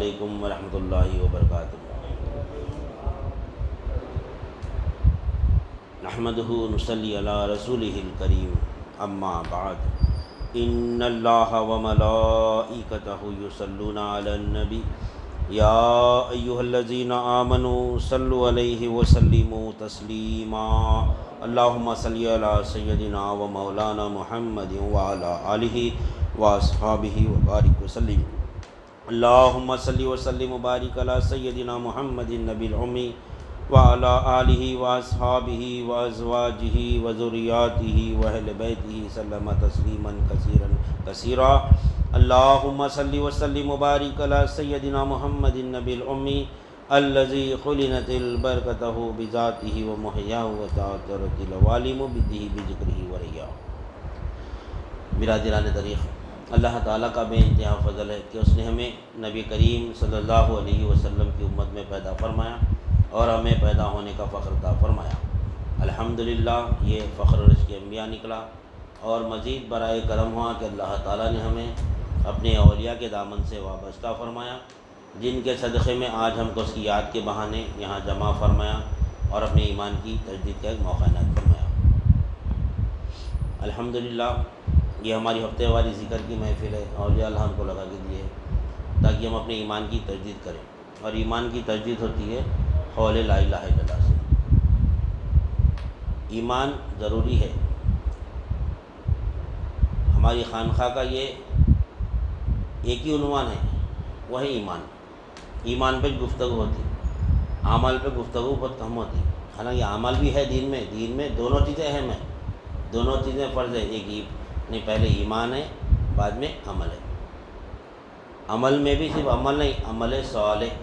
علیکم ورحمۃ اللہ وبرکاتہ۔ نحمدہ نصلی علی رسولہ الکریم، اما بعد، ان اللہ وملائکتہ یصلون علی النبی یا ایہا الذین آمنوا صلوا علیہ وسلموا تسلیما۔ اللہم صلی علی سیدنا و مولانا محمد وعلی آلہ واصحابہ وبارک وسلم۔ اللہم صلی وسلم وبارک علی سیدنا محمد النبی الامی وعلی آلہ واصحابہ وازواجہ وذریاتہ واہل بیتہ سلم تسلیما کثیرا کثیرا۔ اللہم صلی وسلم وبارک علی سیدنا محمد النبی الامی الذی خلنت البرکتہ بذاتہ ومحیاہ وتعطرت العوالم بدہ بذکرہ وریاہ۔ برادران طریق، اللہ تعالیٰ کا بے انتہا فضل ہے کہ اس نے ہمیں نبی کریم صلی اللہ علیہ وسلم کی امت میں پیدا فرمایا اور ہمیں پیدا ہونے کا فخر عطا فرمایا۔ الحمدللہ یہ فخر رزق انبیاء نکلا، اور مزید برائے کرم ہوا کہ اللہ تعالیٰ نے ہمیں اپنے اولیاء کے دامن سے وابستہ فرمایا، جن کے صدقے میں آج ہم کو اس کی یاد کے بہانے یہاں جمع فرمایا اور اپنے ایمان کی تجدید کا ایک موقع عنایت فرمایا۔ الحمدللہ یہ ہماری ہفتے واری ذکر کی محفل ہے، اولیاء اللہ ہم کو لگا کے دیے تاکہ ہم اپنے ایمان کی تجدید کریں، اور ایمان کی تجدید ہوتی ہے قول لا الہ الا اللہ سے۔ ایمان ضروری ہے۔ ہماری خانقاہ کا یہ ایک ہی عنوان ہے، وہ ہے ایمان۔ ایمان پہ گفتگو ہوتی، اعمال پہ گفتگو بہت کم ہوتی۔ حالانکہ عمل بھی ہے دین میں دونوں چیزیں اہم ہیں، دونوں چیزیں فرض ہے۔ ایک نہیں، پہلے ایمان ہے، بعد میں عمل ہے۔ عمل میں بھی صرف عمل نہیں، عمل صالح۔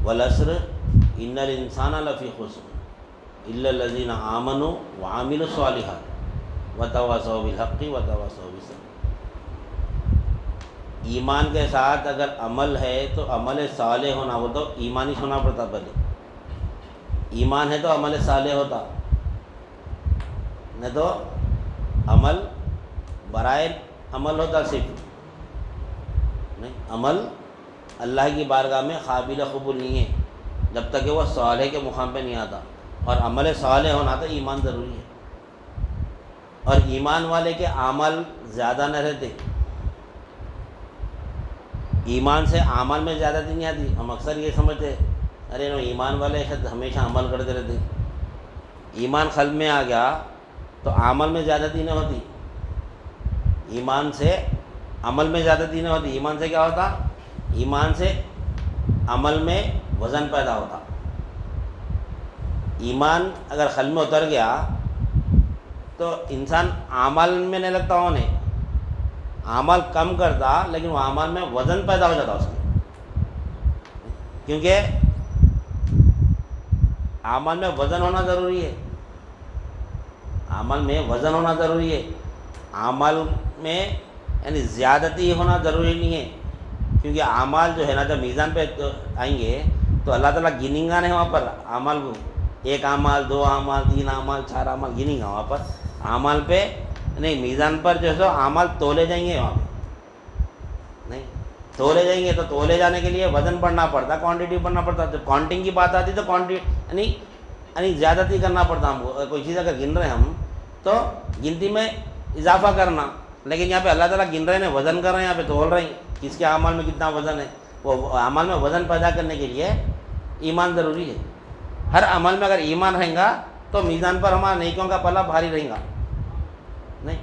والعصر ان الانسان لفی خسر الا الذین آمنوا وعملوا الصالحات وتواصوا بالحق وتواصوا بالصبر۔ ایمان کے ساتھ اگر عمل ہے تو عمل صالح ہونا، وہ تو ایمانی ہونا پڑتا پہلے۔ ایمان ہے تو عمل صالح ہوتا، نہ تو عمل برائے عمل ہوتا صرف نہیں۔ عمل اللہ کی بارگاہ میں قابل قبول نہیں ہے جب تک کہ وہ صالح کے مقام پہ نہیں آتا، اور عمل صالح ہونا تو ایمان ضروری ہے۔ اور ایمان والے کے اعمال زیادہ نہ رہتے، ایمان سے اعمال میں زیادتی نہیں آتی۔ ہم اکثر یہ سمجھتے ارے نو ایمان والے ہمیشہ عمل کرتے رہتے۔ ایمان قلب میں آ گیا تو عمل میں زیادتی نہ ہوتی، ایمان سے عمل میں زیادتی نہ ہوتی۔ ایمان سے کیا ہوتا؟ ایمان سے عمل میں وزن پیدا ہوتا۔ ایمان اگر قلب میں اتر گیا تو انسان عمل میں نہیں لگتا ہونے، عمل کم کرتا لیکن وہ عمل میں وزن پیدا ہو جاتا اس میں، کیونکہ عمل میں وزن ہونا ضروری ہے۔ عمل میں وزن ہونا ضروری ہے، عمل میں یعنی زیادتی ہونا ضروری نہیں ہے، کیونکہ اعمال جو ہے نا جب میزان پہ آئیں گے تو اللہ تعالیٰ گنیں گا نہیں وہاں پر اعمال کو، ایک اعمال، دو اعمال، تین اعمال، چار اعمال گنیں گا وہاں پر۔ اعمال پہ نہیں، میزان پر جو ہے سو اعمال تولے جائیں گے وہاں پہ نہیں، تولے جائیں گے تو تولے جانے کے لیے وزن بڑھنا پڑتا، کوانٹٹی بڑھنا پڑتا۔ جب کاؤنٹنگ کی بات آتی تو کوانٹٹی یعنی زیادتی کرنا پڑتا ہم کو۔ کوئی چیز اگر گن رہے ہیں ہم تو گنتی میں اضافہ کرنا، لیکن یہاں پہ اللہ تعالیٰ گن رہے ہیں، وزن کر رہے ہیں، یہاں پہ تول رہے ہیں کس کے اعمال میں کتنا وزن ہے۔ وہ اعمال میں وزن پیدا کرنے کے لیے ایمان ضروری ہے۔ ہر عمل میں اگر ایمان رہیں گا تو میزان پر ہمارا نیکیوں کا پلہ بھاری رہیں گا نہیں،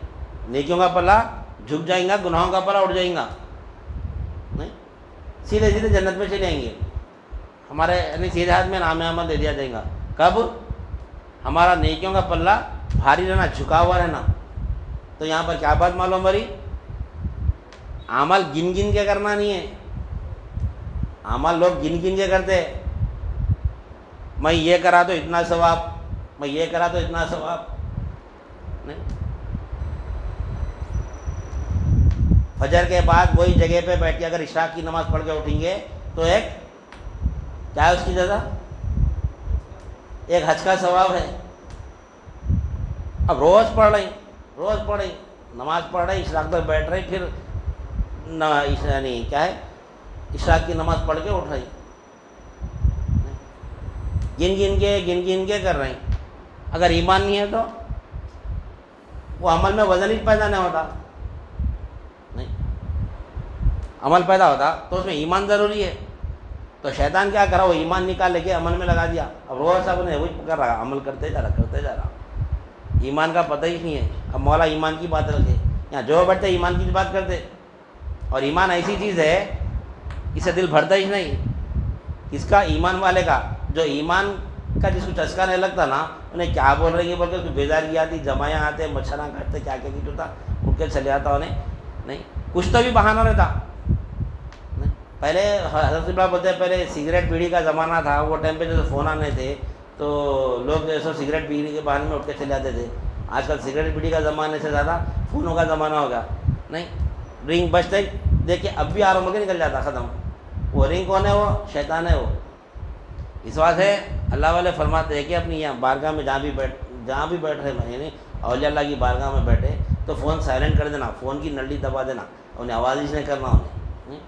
نیکیوں کا پلہ جھک جائیں گا، گناہوں کا پلہ اٹھ جائیں گا نہیں، سیدھے سیدھے جنت میں چلے آئیں گے۔ ہمارے یعنی سیدھے ہاتھ میں نام عمل دے دیا جائے گا۔ کب؟ ہمارا نیکیوں کا پلہ بھاری رہنا، جھکا ہوا رہنا۔ تو یہاں پر کیا بات معلوم پڑی؟ عمل گن گن کے کرنا نہیں ہے۔ عمل لوگ گن گن کے کرتے، میں یہ کرا تو اتنا ثواب، میں یہ کرا تو اتنا ثواب نہیں۔ فجر کے بعد وہی جگہ پہ بیٹھ کے اگر عشاء کی نماز پڑھ کے اٹھیں گے تو ایک کیا ہے اس کی جزا؟ ایک حج کا ثواب ہے۔ اب روز پڑھ رہی، نماز پڑھ رہی، اشراق تک بیٹھ رہی، پھر یعنی کیا ہے اشراق کی نماز پڑھ کے اٹھ رہی، گن کے کر رہے ہیں. اگر ایمان نہیں ہے تو وہ عمل میں وزن ہی پیدا نہیں ہوتا. نہیں، عمل پیدا ہوتا تو اس میں ایمان ضروری ہے. تو شیطان کیا کرا، وہ ایمان نکال لے کے عمل میں لگا دیا. اب روز صاحب نے وہی کر رہا، عمل کرتے جا رہا. ایمان کا پتہ ہی نہیں ہے. اب مولا ایمان کی بات رکھے، یہاں جو بیٹھتے ایمان کی بات کرتے. اور ایمان ایسی چیز ہے اسے دل بھرتا ہی نہیں. اس کا ایمان والے کا جو ایمان کا جس کو چسکا نہیں لگتا نا، انہیں کیا بول رہے ہیں بول کے بیزاری آتی، جمایاں آتے، مچھراں کاٹتے، کیا کچھ ہوتا، اٹھ کے چلے آتا انہیں. نہیں، کچھ تو بھی بہانہ رہتا. نہیں، پہلے حضرت اللہ بولتے ہیں پہلے سگریٹ بیڑی کا زمانہ تھا. وہ ٹائم پہ جیسے فون آنے تھے تو لوگ جیسے سگریٹ بیڑی کے بہانے میں اٹھ کے چلے آتے تھے. آج کل سگریٹ بیڑی کا زمانے سے زیادہ فونوں کا زمانہ ہو گیا. نہیں، رنگ بجتے دیکھے اب بھی آرام ہو کے نکل جاتا، ختم. وہ رنگ کون ہے؟ وہ شیطان ہے. وہ اس بات ہے اللہ والے فرماتے ہیں کہ اپنی یہاں بارگاہ میں جہاں بھی بیٹھ رہے، یعنی اولیاء اللہ کی بارگاہ میں بیٹھے تو فون سائلنٹ کر دینا، فون کی نلی دبا دینا، انہیں آواز ہی نہیں کرنا. انہیں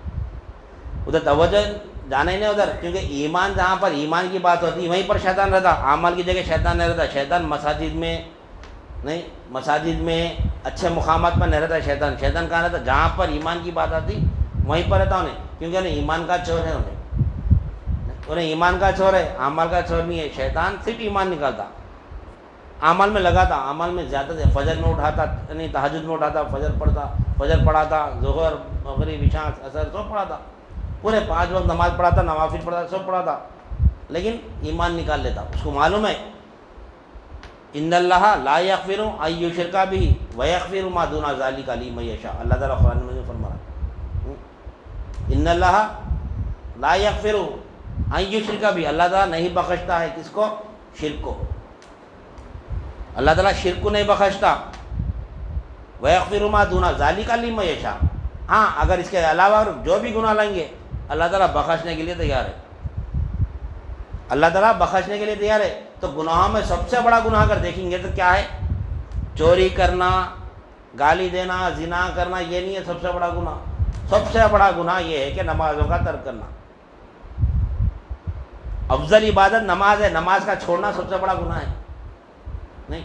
ادھر توجہ جانا ہی نہیں ادھر، کیونکہ ایمان جہاں پر ایمان کی بات ہوتی وہیں پر شیطان رہتا. اعمال کی جگہ شیطان نہیں رہتا. شیطان مساجد میں نہیں، مساجد میں اچھے مقامات پر نہیں رہتا. شیطان کہاں رہتا؟ جہاں پر ایمان کی بات آتی وہیں پر رہتا انہیں، کیونکہ انہیں ایمان کا چور ہے. انہیں ایمان کا چور ہے، اعمال کا چور نہیں ہے. شیطان صرف ایمان نکالتا، اعمال میں لگاتا، اعمال میں زیادہ سے فجر میں اٹھاتا، یعنی تہجد میں اٹھاتا، فجر پڑھاتا، ظہر مغرب عشاء عصر سب پڑھاتا، پورے 5 وقت نماز پڑھاتا، نوافل پڑھاتا، سب پڑھاتا. لیکن ایمان نکال لیتا. اس کو معلوم ہے ان اللہ لا یغفر ان یشرک بہ ویغفر ما دون ذلک لمن یشاء. اللہ تعالیٰ قرآن میں فرما رہا ہے ان اللہ لا یغفر ان یشرک بہ. اللہ تعالیٰ نہیں بخشتا ہے کس کو؟ شرک کو. اللہ تعالیٰ شرک کو نہیں بخشتا. ویغفر ما دون ذلک لمن یشاء. ہاں، اگر اس کے علاوہ جو بھی گناہ لیں گے اللہ تعالیٰ بخشنے کے لیے تیار ہے. اللہ تعالیٰ بخشنے کے لیے تیار ہے. تو گناہوں میں سب سے بڑا گناہ اگر دیکھیں گے تو کیا ہے؟ چوری کرنا، گالی دینا، زنا کرنا، یہ نہیں ہے سب سے بڑا گناہ. سب سے بڑا گناہ یہ ہے کہ نمازوں کا ترک کرنا. افضل عبادت نماز ہے، نماز کا چھوڑنا سب سے بڑا گناہ ہے. نہیں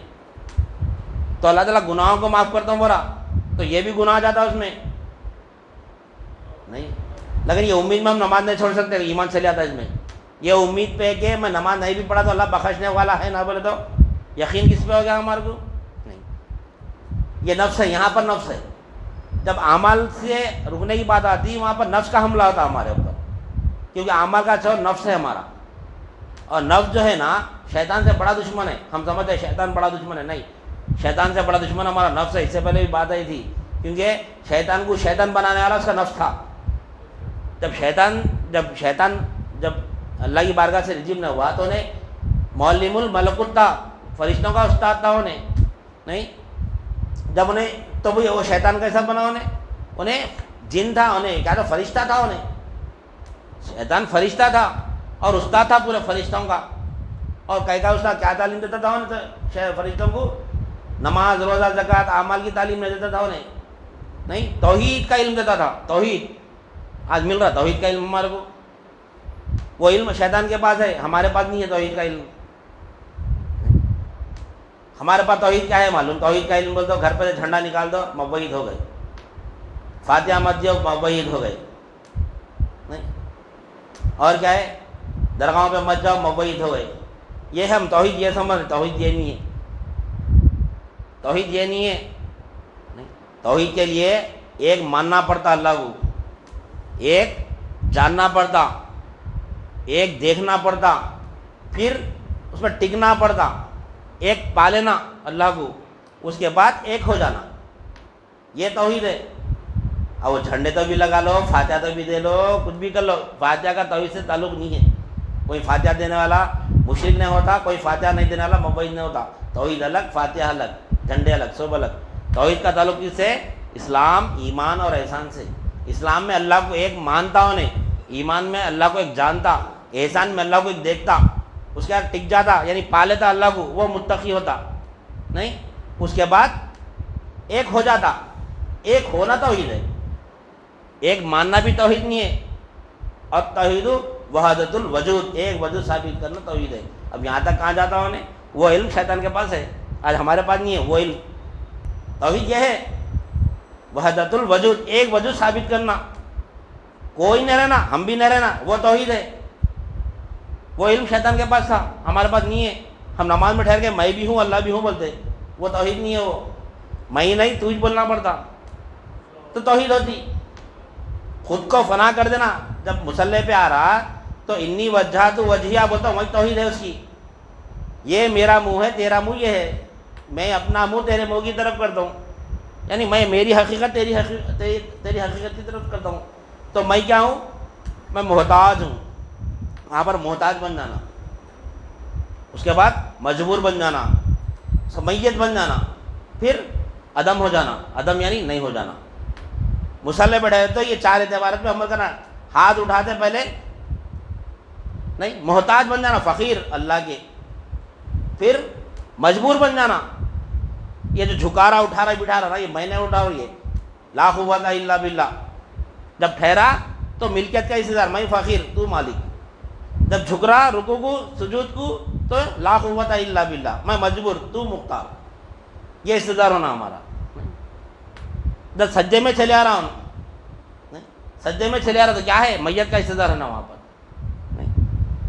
تو اللہ تعالیٰ گناہوں کو معاف کرتا ہوں بورا، تو یہ بھی گناہ جاتا ہے اس میں. نہیں، لیکن یہ امید میں ہم نماز نہیں چھوڑ سکتے، ایمان چلے جاتا ہے اس میں. یہ امید پہ کہ میں نماز نہیں بھی پڑھا تو اللہ بخشنے والا ہے، نہ بولے تو یقین کس پہ ہو گیا ہمارے کو؟ نہیں، یہ نفس ہے. یہاں پر نفس ہے. جب اعمال سے رکنے کی بات آتی ہے وہاں پر نفس کا حملہ ہوتا ہے ہمارے اوپر، کیونکہ اعمال کا چور نفس ہے ہمارا. اور نفس جو ہے نا شیطان سے بڑا دشمن ہے. ہم سمجھتے ہیں شیطان بڑا دشمن ہے، نہیں، شیطان سے بڑا دشمن ہمارا نفس ہے. اس سے پہلے بھی بات آئی تھی، کیونکہ شیطان کو شیطان بنانے والا اس کا نفس تھا. جب اللہ کی بارگاہ سے رجیب نہ ہوا تو انہیں معلم الملکوت تھا، فرشتوں کا استاد تھا انہیں. نہیں، جب انہیں تو وہ شیطان کیسا بنا؟ انہیں جن تھا، انہیں کیا تھا؟ فرشتہ تھا. انہیں شیطان فرشتہ تھا اور استاد تھا پورے فرشتوں کا. اور کیا استاد کیا تعلیم دیتا تھا انہیں؟ فرشتوں کو نماز، روزہ، زکوٰۃ، اعمال کی تعلیم نہیں دیتا تھا انہیں. نہیں، توحید کا علم دیتا تھا. توحید آج مل رہا توحید کا علم ہمارے کو. وہ علم شیطان کے پاس ہے، ہمارے پاس نہیں ہے توحید کا علم. ہمارے پاس توحید کیا ہے معلوم؟ توحید کا علم بول دو، گھر پہ جھنڈا نکال دو، موحد ہو گئے. فاتحہ مت دو، موحد ہو گئے. نہیں، اور کیا ہے؟ درگاہوں پہ مت جاؤ، موحد ہو گئے. یہ ہم توحید یہ سمجھ، توحید یہ نہیں ہے. توحید یہ نہیں ہے. نہیں، توحید کے لیے ایک ماننا پڑتا اللہ کو، ایک جاننا پڑتا، ایک دیکھنا پڑتا، پھر اس میں ٹکنا پڑتا، ایک پا لینا اللہ کو، اس کے بعد ایک ہو جانا. یہ توحید ہے. اب وہ جھنڈے تو بھی لگا لو، فاتحہ تو بھی دے لو، کچھ بھی کر لو، فاتحہ کا توحید سے تعلق نہیں ہے. کوئی فاتحہ دینے والا مشرک نہیں ہوتا، کوئی فاتحہ نہیں دینے والا موحد نہیں ہوتا. توحید الگ، فاتحہ الگ، جھنڈے الگ، سب الگ. توحید کا تعلق کس سے؟ اسلام، ایمان اور احسان سے. اسلام میں اللہ کو ایک مانتا انہیں، ایمان میں اللہ کو ایک جانتا، احسان میں اللہ کو ایک دیکھتا، اس کے بعد ٹک جاتا، یعنی پا لیتا اللہ کو، وہ متقی ہوتا. نہیں، اس کے بعد ایک ہو جاتا. ایک ہونا توحید ہے. ایک ماننا بھی توحید نہیں ہے، اور توحید وحدت الوجود، ایک وجود ثابت کرنا توحید ہے۔ اب یہاں تک کہاں جاتا ہوں نے، وہ علم شیطان کے پاس ہے، آج ہمارے پاس نہیں ہے وہ علم۔ توحید یہ ہے وحدت الوجود، ایک وجود ثابت کرنا، کوئی نہ رہنا، ہم بھی نہ رہنا، وہ توحید ہے۔ وہ علم شیطان کے پاس تھا، ہمارے پاس نہیں ہے۔ ہم نماز میں ٹھہر کے میں بھی ہوں اللہ بھی ہوں بولتے، وہ توحید نہیں ہے۔ وہ میں ہی نہیں تو ہی بولنا پڑتا تو توحید ہوتی۔ خود کو فنا کر دینا، جب مصلی پہ آ رہا تو انی وجہت وجہیہ بولتا ہوں، وہی توحید ہے اس کی۔ یہ میرا منہ ہے، تیرا منہ یہ ہے، میں اپنا منہ تیرے منہ کی طرف کرتا ہوں، یعنی میں میری حقیقت تیری حقیقت کی طرف کرتا ہوں۔ تو میں کیا ہوں؟ میں محتاج ہوں۔ وہاں پر محتاج بن جانا، اس کے بعد مجبور بن جانا، میت بن جانا، پھر عدم ہو جانا۔ عدم یعنی نہیں ہو جانا۔ مصلی بیٹھے تو یہ 4 اعتبارات پہ عمل کرنا، ہاتھ اٹھاتے پہلے نہیں، محتاج بن جانا فقیر اللہ کے، پھر مجبور بن جانا۔ یہ جو جھکا رہا اٹھا رہا بٹھا رہا یہ میں نے اٹھا رہا، یہ لا قوت الا باللہ۔ جب ٹھہرا تو ملکیت کا استظہار، میں فقیر تو مالک۔ جب جھک رہا رکوع کو سجود کو تو لا قوت الا باللہ، میں مجبور تو مختار، یہ استظہار ہونا ہمارا۔ جب سجدے میں چلے آ رہا ہوں، سجدے میں چلے آ رہا تو کیا ہے؟ میت کا استظہار ہونا وہاں پر،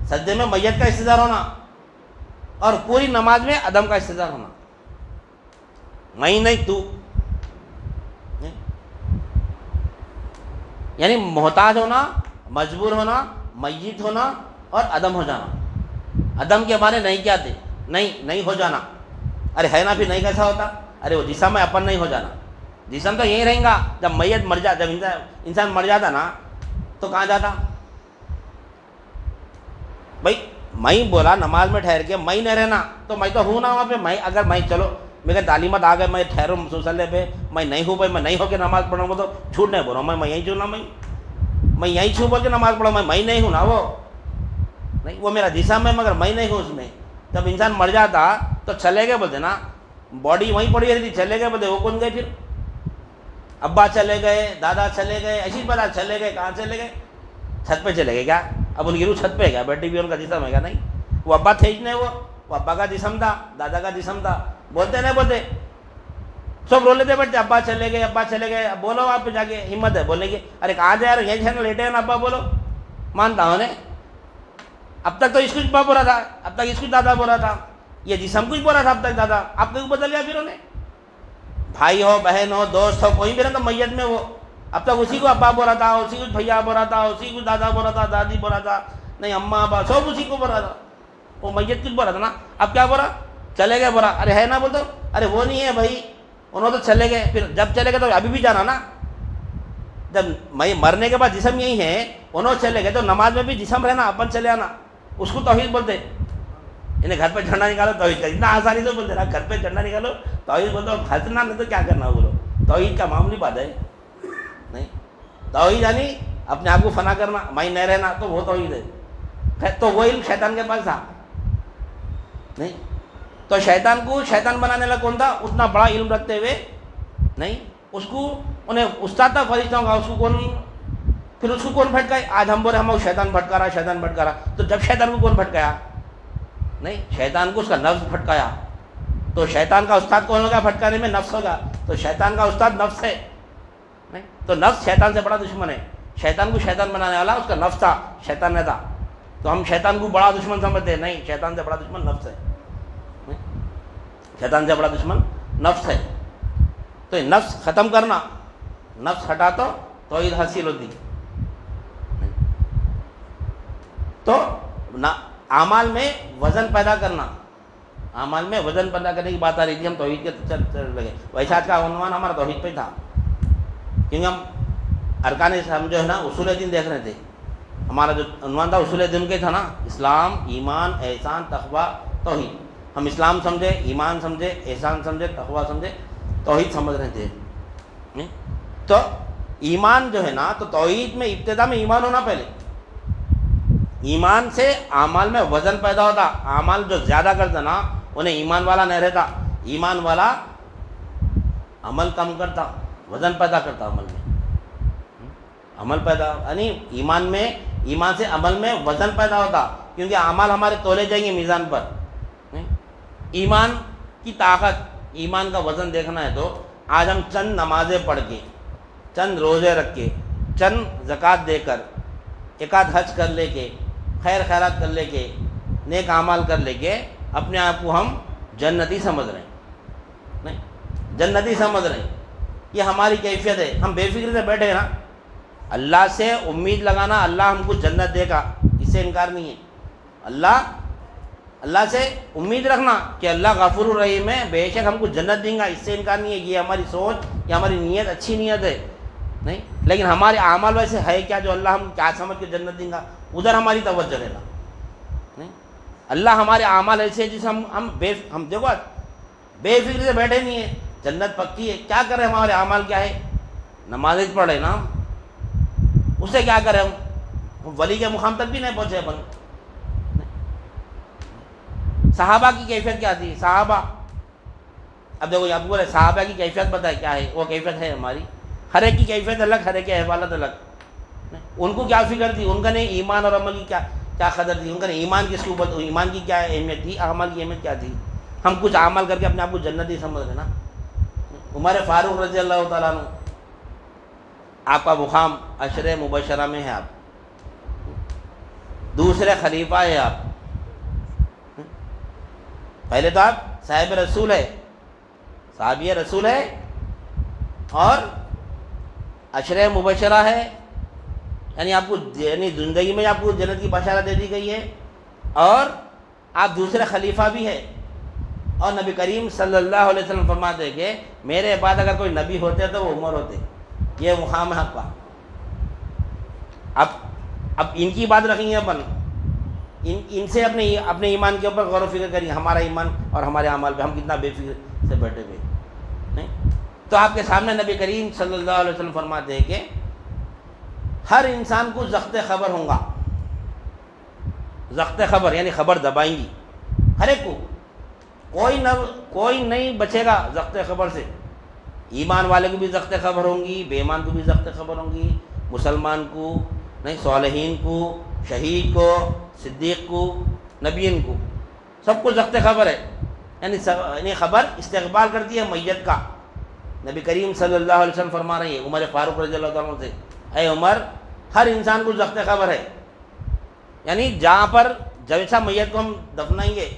سجدے میں میت کا استظہار ہونا، اور پوری نماز میں عدم کا استظہار ہونا، میں نہیں تو، یعنی محتاج ہونا، مجبور ہونا، میت ہونا اور عدم ہو جانا۔ عدم کے معنی نہیں کیا تھے؟ نہیں ہو جانا۔ ارے ہے نا، پھر نہیں کیسا ہوتا؟ ارے وہ جسم ہے، اپن نہیں ہو جانا۔ جسم تو یہیں رہیں گا، جب میت مر جاتا، جب انسان مر جاتا نا تو کہاں جاتا؟ بھائی میں بولا نماز میں ٹھہر کے میں نہیں رہنا تو میں تو ہوں نا وہاں پہ۔ میں اگر میں چلو میرے تعلیمات آ گئے، میں ٹھہروں مصلی پہ، میں نہیں ہوں بھائی، میں نہیں ہو کے نماز پڑھوں گا تو جھوٹ نہیں بول رہا ہوں، میں یہیں چھوں نا، میں یہیں چھوں بول کے نماز پڑھوں، میں نہیں ہوں نا، وہ نہیں، وہ میرا جسم ہے مگر میں نہیں ہوں اس میں۔ جب انسان مر جاتا تو چلے گئے بولتے نا، باڈی وہیں پڑی رہتی، چلے گئے بولتے، وہ کون گئے؟ پھر ابا چلے گئے، دادا چلے گئے، ایسی بات چلے گئے، کہاں چلے گئے؟ چھت پہ چلے گئے کیا؟ اب ان کی روح چھت پہ گیا، بیٹھی بھی ان کا جسم ہے کیا؟ نہیں، وہ ابا تھے ہی نہیں، وہ ابا کا جسم تھا، دادا کا جسم تھا، بولتے نہیں بولتے، سب رو لیتے بیٹھتے، ابا چلے گئے، ابا چلے گئے۔ اب بولو آپ پہ جا کے، ہمت ہے بولنے کی، ارے کہاں جا رہے؟ یہیں نا لیٹے ہیں نا، ابا بولو، مانتا ہوں نے۔ اب تک تو اس کچھ ابا بولا تھا، اب تک اس کچھ دادا بولا تھا، یہ جسم کچھ بولا تھا اب تک دادا، اب تک بدل گیا پھر انہیں۔ بھائی ہو، بہن ہو، دوست ہو، کوئی بھی رہتا میت میں، وہ اب تک اسی کو ابا بولا تھا، اسی کو بھیا بولا تھا، اسی کو دادا بولا تھا، دادی بولا تھا، نہیں اماں ابا سب اسی کو بولا تھا، وہ میت کچھ بولا تھا نا، اب کیا بولا؟ چلے گئے بولا، ارے ہے نا بول دو، ارے وہ نہیں ہے بھائی، انہوں تو چلے گئے، پھر جب چلے گئے تو ابھی بھی جانا نا، جب میں مرنے کے بعد جسم یہی ہے، انہوں چلے گئے تو نماز میں بھی جسم رہنا، اپن چلے آنا، اس کو توحید بولتے۔ انہیں گھر پہ جھنڈا نکالو توحید کا، اتنا آسانی سے بولتے رہا، گھر پہ جھنڈا نکالو توحید بولتے، ہنسنا نہیں تو کیا کرنا بولو، توحید کا معمولی بات ہے نہیں۔ توحید یعنی اپنے آپ کو فنا کرنا، میں نہیں رہنا، تو وہ توحید ہے۔ تو وہ علم شیطان کے پاس تھا نہیں، تو شیطان کو شیطان بنانے والا کون تھا؟ اتنا بڑا علم رکھتے ہوئے نہیں، اس کو انہیں استاد تھا فرشتوں کا، اس کو کون، پھر اس کو کون بھٹکائے؟ آج ہم بولے ہم شیطان بھٹکا رہا، شیطان بھٹکا رہا، تو جب شیطان کو کون بھٹکایا؟ نہیں، شیطان کو اس کا نفس بھٹکایا، تو شیطان کا استاد کون ہوگا بھٹکانے میں؟ نفس ہوگا، تو شیطان کا استاد نفس ہے نہیں، تو نفس شیطان سے بڑا دشمن ہے۔ شیطان کو شیطان بنانے والا اس کا نفس تھا، شیطان نہیں تھا، تو ہم شیطان کو بڑا دشمن سمجھتے ہیں، نہیں، شیطان سے بڑا دشمن نفس ہے، شیطان سے بڑا دشمن نفس ہے۔ تو یہ نفس ختم کرنا، نفس ہٹا تو توحید حاصل ہوتی۔ تو اعمال میں وزن پیدا کرنا، اعمال میں وزن پیدا کرنے کی بات آ رہی تھی، ہم توحید کے چل لگے، ویسے آج کا عنوان ہمارا توحید پہ تھا، کیونکہ ہم ارکان اسلام جو ہے نا اصول دین دیکھ رہے تھے، ہمارا جو عنوان تھا اصول دین کے تھا نا، اسلام، ایمان، احسان، تقویٰ، توحید۔ ہم اسلام سمجھے، ایمان سمجھے، احسان سمجھے، تقویٰ سمجھے، توحید سمجھ رہے تھے۔ تو ایمان جو ہے نا، تو توحید میں ابتدا میں ایمان ہونا پہلے، ایمان سے اعمال میں وزن پیدا ہوتا، اعمال جو زیادہ کرتا نا انہیں ایمان والا نہیں رہتا، ایمان والا عمل کم کرتا، وزن پیدا کرتا عمل میں۔ عمل پیدا، یعنی ایمان سے عمل میں وزن پیدا ہوتا، کیونکہ اعمال ہمارے تولے جائیں گے میزان پر. ایمان کی طاقت، ایمان کا وزن دیکھنا ہے تو آج ہم چند نمازیں پڑھ کے، چند روزے رکھ کے، چند زکوٰۃ دے کر، ایک آدھ حج کر لے کے، خیر خیرات کر لے کے، نیک اعمال کر لے کے اپنے آپ کو ہم جنتی سمجھ رہے ہیں. نہیں، جنتی سمجھ رہے ہیں، یہ ہماری کیفیت ہے. ہم بے فکر سے بیٹھے ہیں نا، اللہ سے امید لگانا اللہ ہم کو جنت دے گا، اس سے انکار نہیں ہے. اللہ سے امید رکھنا کہ اللہ غفور الرحیم ہے، بے شک ہم کو جنت دیں گا، اس سے انکار نہیں ہے. یہ ہماری سوچ، یہ ہماری نیت اچھی نیت ہے. نہیں، لیکن ہمارے اعمال ویسے ہے کیا جو اللہ ہم کیا سمجھ کے جنت دیں گا، ادھر ہماری توجہ رہنا. نہیں، اللہ ہمارے اعمال ایسے ہیں جسے ہم دیکھو بے فکر سے بیٹھے نہیں ہیں، جنت پکی ہے. کیا کریں، ہمارے اعمال کیا ہے؟ نمازیں پڑھ رہے نا ہم، اس سے کیا کریں ہم ولی کے مقام تک بھی نہیں پہنچے اپن. صحابہ کی کیفیت کیا تھی؟ صحابہ، اب دیکھو آپ بولے صحابہ کی کیفیت بتائے کیا ہے؟ وہ کیفیت ہے ہماری، ہر ایک کی کیفیت الگ، ہر ایک کی حوالت الگ. ان کو کیا فکر تھی؟ ان کا نہیں ایمان اور عمل کی کیا قدر تھی؟ ان کا نہیں ایمان کس کے اوپر، ایمان کی کیا اہمیت تھی، اعمال کی اہمیت کیا تھی؟ ہم کچھ عمل کر کے اپنے آپ کو جنتی سمجھ رہے نا. عمر فاروق رضی اللہ تعالیٰ عنہ، آپ کا مقام عشرہ مبشرہ میں ہے، آپ دوسرے خلیفہ ہے. آپ پہلے تو آپ صاحب رسول ہے، صحابی رسول ہے، اور عشرہ مبشرہ ہے، یعنی آپ کو زندگی میں آپ کو جنت کی بشارت دے دی گئی ہے، اور آپ دوسرے خلیفہ بھی ہے. اور نبی کریم صلی اللہ علیہ وسلم فرماتے ہیں کہ میرے بعد اگر کوئی نبی ہوتے تو وہ عمر ہوتے. یہ مقام ہے آپ کا. اب ان کی بات رکھیں گے اپن، ان سے اپنے ایمان کے اوپر غور و فکر کریے، ہمارا ایمان اور ہمارے اعمال پہ ہم کتنا بے فکر سے بیٹھے ہوئے. نہیں تو آپ کے سامنے نبی کریم صلی اللہ علیہ وسلم فرماتے ہیں کہ ہر انسان کو ضبط خبر ہوں گا. ضبط خبر یعنی خبر دبائیں گی ہر ایک کو، کوئی نہیں بچے گا ضبط خبر سے. ایمان والے کو بھی ضبط خبر ہوں گی، بے ایمان کو بھی ضبط خبر ہوں گی، مسلمان کو نہیں، صالحین کو، شہید کو، صدیق کو، نبیین کو، سب کو ضبط خبر ہے. یعنی خبر استقبال کرتی ہے میت کا. نبی کریم صلی اللہ علیہ وسلم فرما رہے ہیں عمر فاروق رضی اللہ عنہ سے، اے عمر، ہر انسان کو ضبط خبر ہے. یعنی جہاں پر جیسا میت کو ہم دفنائیں گے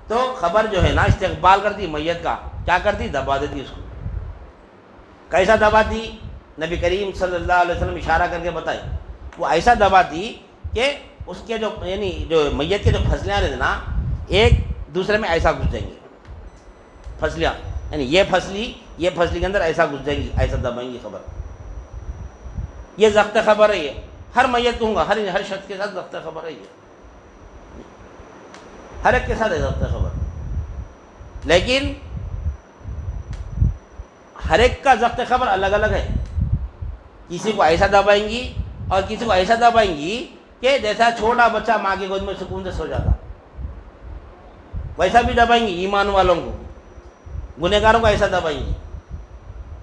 تو خبر جو ہے نا استقبال کرتی میت کا، کیا کرتی؟ دبا دیتی اس کو. کیسا دباتی؟ نبی کریم صلی اللہ علیہ وسلم اشارہ کر کے بتائے. وہ ایسا دباتی کہ اس کے جو میت کے جو پھسلیاں رہتے نا، ایک دوسرے میں ایسا گھس جائیں گے پھسلیاں، یعنی یہ پھسلی کے اندر ایسا گھس جائیں گی، ایسا دبائیں گی خبر. یہ ضبط خبر ہے. یہ ہر میت کو ہوں گا، ہر شخص کے ساتھ ضبط خبر ہے. یہ ہر ایک کے ساتھ ہے ضبط خبر. لیکن ہر ایک کا ضبط خبر الگ الگ ہے. کسی کو ایسا دبائیں گی اور کسی کو ایسا دبائیں گی کہ جیسا چھوٹا بچہ ماں کی گود میں سکون سے سو جاتا، ویسا بھی دبائیں گی. ایمان والوں کو، گنہگاروں کو ایسا دبائیں گی.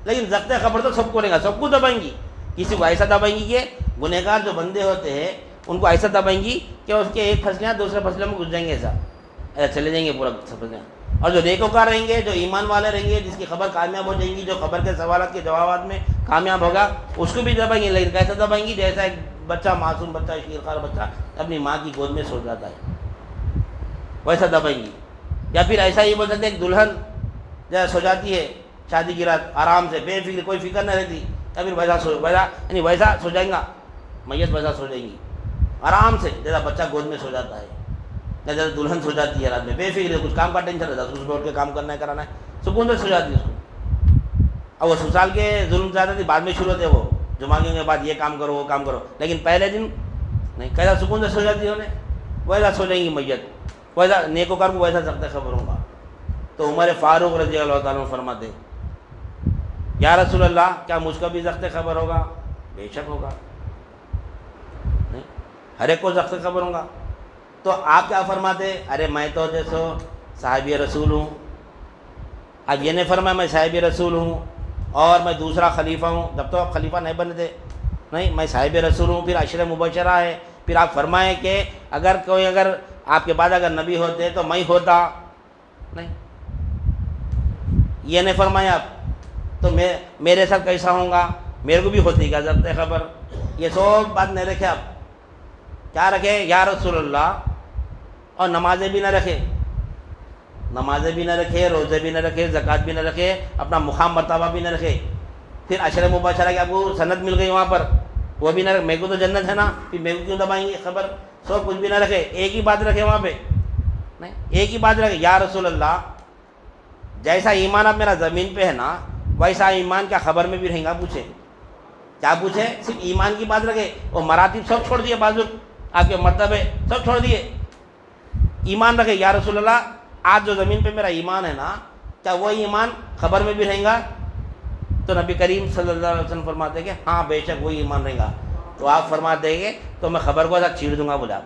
لیکن ضبط خبر تو سب کو رہے گا، سب کو دبائیں گی. کسی کو ایسا دبائیں گی کہ گنہگار جو بندے ہوتے ہیں ان کو ایسا دبائیں گی کہ اس کے ایک پھسلیاں دوسرے پھسلے میں گھس جائیں گے، ایسا چلے جائیں گے پورا پھسلیاں. اور جو نیکوکار رہیں گے، جو ایمان والے رہیں گے، جس کی خبر کامیاب ہو جائیں گی، جو خبر کے سوالات کے جوابات میں کامیاب ہوگا، اس کو بھی دبائیں گے. لیکن کیسا دبائیں گی؟ جیسا ایک بچہ، معصوم بچہ، شیرخوار بچہ اپنی ماں کی گود میں سو جاتا ہے، ویسا دبائیں گی. یا پھر ایسا ہی بول سکتے ہیں ایک دلہن جیسا سو جاتی ہے شادی کی رات آرام سے، بے فکر، کوئی فکر نہ رہتی، یا پھر ویسا سو جائیں گا میت، ویسا سو جائیں گی آرام سے، جیسا بچہ گود میں سو جاتا ہے. یا جیسے دلہن سو جاتی ہے رات میں، بے فکر ہے، کچھ کام کا ٹینشن رہتا ہے، اس کو اٹھ کے کام کرنا ہے، کرانا ہے، سکون سے سو جاتی ہے اس کو. اور وہ سسرال کے ظلم زیادہ تھی، بعد میں شروع ہوتے، وہ جمعہ کے بعد یہ کام کرو وہ کام کرو، لیکن پہلے دن نہیں، کیسا سکون سے سو جاتی ہے انہیں، ویسا سو جائیں گی میت. ویسا نیکوکار کو ویسا ضبط خبر ہوگا. تو عمر فاروق رضی اللہ تعالیٰ عنہ فرماتے، یا رسول اللہ، کیا مجھ کا بھی ضبط خبر ہوگا؟ بے شک ہوگا. نہیں، ہر ایک کو ضبط خبر ہوگا. تو آپ کیا فرماتے؟ ارے میں تو جیسو صحابی رسول ہوں. اب یہ نہیں فرمایا میں صحابی رسول ہوں اور میں دوسرا خلیفہ ہوں، جب تو آپ خلیفہ نہیں بنے تھے. نہیں میں صاحب رسول ہوں، پھر عشر مبشرہ ہے، پھر آپ فرمائیں کہ اگر کوئی اگر آپ کے بعد اگر نبی ہوتے تو میں ہوتا، نہیں یہ نہیں فرمایا آپ، تو میرے ساتھ کیسا ہوں گا، میرے کو بھی ہوتی کیا ضرورت ہے خبر، یہ سب بات نہیں رکھے آپ، کیا رکھے یا رسول اللہ، اور نمازیں بھی نہ رکھے، نمازیں بھی نہ رکھے، روزے بھی نہ رکھے، زکوٰۃ بھی نہ رکھے، اپنا مقام مرتبہ بھی نہ رکھے، پھر عشر مبشرہ کی آپ کو سند مل گئی وہاں پر، وہ بھی نہ رکھے، میرے کو تو جنت ہے نا، پھر میرے کو کیوں دبائیں گے خبر، سب کچھ بھی نہ رکھے، ایک ہی بات رکھے وہاں پہ، نہیں ایک ہی بات رکھے یا رسول اللہ، جیسا ایمان اب میرا زمین پہ ہے نا ویسا ایمان کیا خبر میں بھی رہیں گا، پوچھے کیا پوچھے، صرف ایمان کی بات رکھے، وہ مراتب سب چھوڑ دیے، بازو آپ کے مرتبے سب چھوڑ دیے، ایمان رکھے یا رسول اللہ، آج جو زمین پہ میرا ایمان ہے نا کیا وہ ایمان خبر میں بھی رہیں گا، تو نبی کریم صلی اللہ علیہ وسلم فرماتے ہیں کہ ہاں بے شک وہی ایمان رہے گا، تو آپ فرماتے ہیں کہ میں خبر کو ایسا چیڑ دوں گا، بولا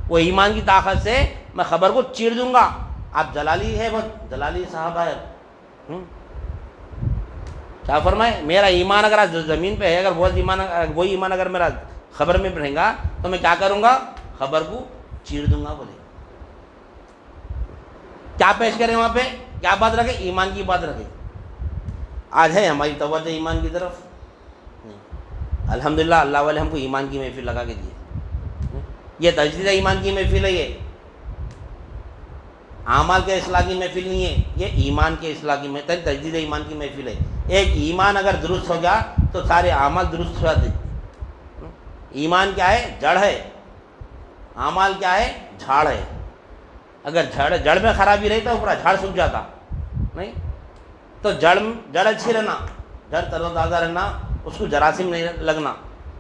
وہ ایمان کی طاقت سے میں خبر کو چیڑ دوں گا، آپ جلالی ہے، بہت جلالی صحابہ ہے، کیا فرمائے میرا ایمان اگر آج زمین پہ ہے، اگر وہی ایمان اگر میرا خبر میں رہے گا تو میں کیا کروں گا، خبر کو چیڑ دوں گا، بولے کیا پیش کریں وہاں پہ، کیا بات رکھے، ایمان کی بات رکھے، آج ہے ہماری توجہ ایمان کی طرف، الحمدللہ اللہ والے ہم کو ایمان کی محفل لگا کے دیے، یہ تجدید ایمان کی محفل ہے، یہ اعمال کے اصلاح کی محفل نہیں ہے، یہ ایمان کے اصلاح کی محفل، تجدید ایمان کی محفل ہے، ایک ایمان اگر درست ہو گیا تو سارے اعمال درست ہو جاتے، ایمان کیا ہے، جڑ ہے، اعمال کیا ہے، جھاڑ ہے، اگر جڑ میں خرابی رہی تو پورا جھاڑ سوکھ جاتا، نہیں تو جڑ اچھی رہنا، جڑ تر و تازہ رہنا، اس کو جراثیم نہیں لگنا،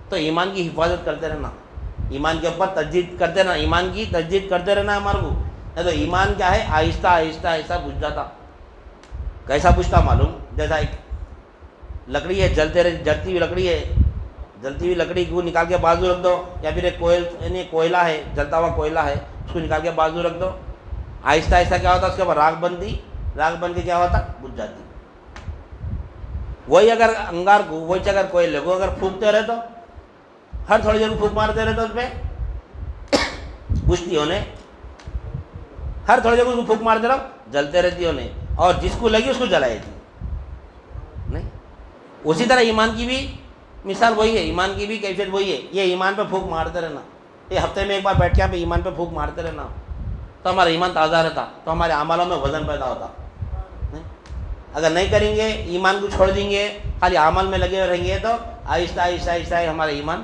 تو ایمان کی حفاظت کرتے رہنا، ایمان کے اوپر تجدید کرتے رہنا، ایمان کی تجدید کرتے رہنا ہمارے کو، نہیں تو ایمان کیا ہے، آہستہ آہستہ آہستہ بجھ جاتا، کیسا بجھتا معلوم، جیسا ایک لکڑی ہے، جلتی ہوئی لکڑی ہے، جلتی ہوئی لکڑی کو نکال کے بازو رکھ دو، یا پھر ایک کوئلہ ہے، جلتا ہوا کوئلہ ہے، اس کو نکال کے بازو رکھ دو، آہستہ آہستہ کیا ہوتا، اس کے اوپر راکھ بنتی، راکھ بن کے کیا ہوتا، بجھ جاتی، وہی اگر انگار کو، وہی اگر کوئلے کو اگر پھونکتے رہے تو، ہر تھوڑی دیر پھونک مارتے رہے تو اس پہ بجھتی ہونے، ہر تھوڑی دیر اس کو پھونک مارتے رہو جلتے رہتی ہونے، اور جس کو لگی اس کو جلائے تھی، نہیں اسی طرح ایمان کی بھی مثال وہی ہے، ایمان کی بھی کیفیت وہی ہے، یہ ایمان پہ پھونک مارتے رہنا، یہ ہفتے میں ایک بار بیٹھ کے آپ ایمان پہ پھونک مارتے رہنا، تو ہمارا ایمان تازہ رہتا، تو ہمارے اعمالوں میں وزن پیدا ہوتا، اگر نہیں کریں گے، ایمان کو چھوڑ دیں گے، خالی عمل میں لگے رہیں گے، تو آہستہ آہستہ آہستہ ہمارا ایمان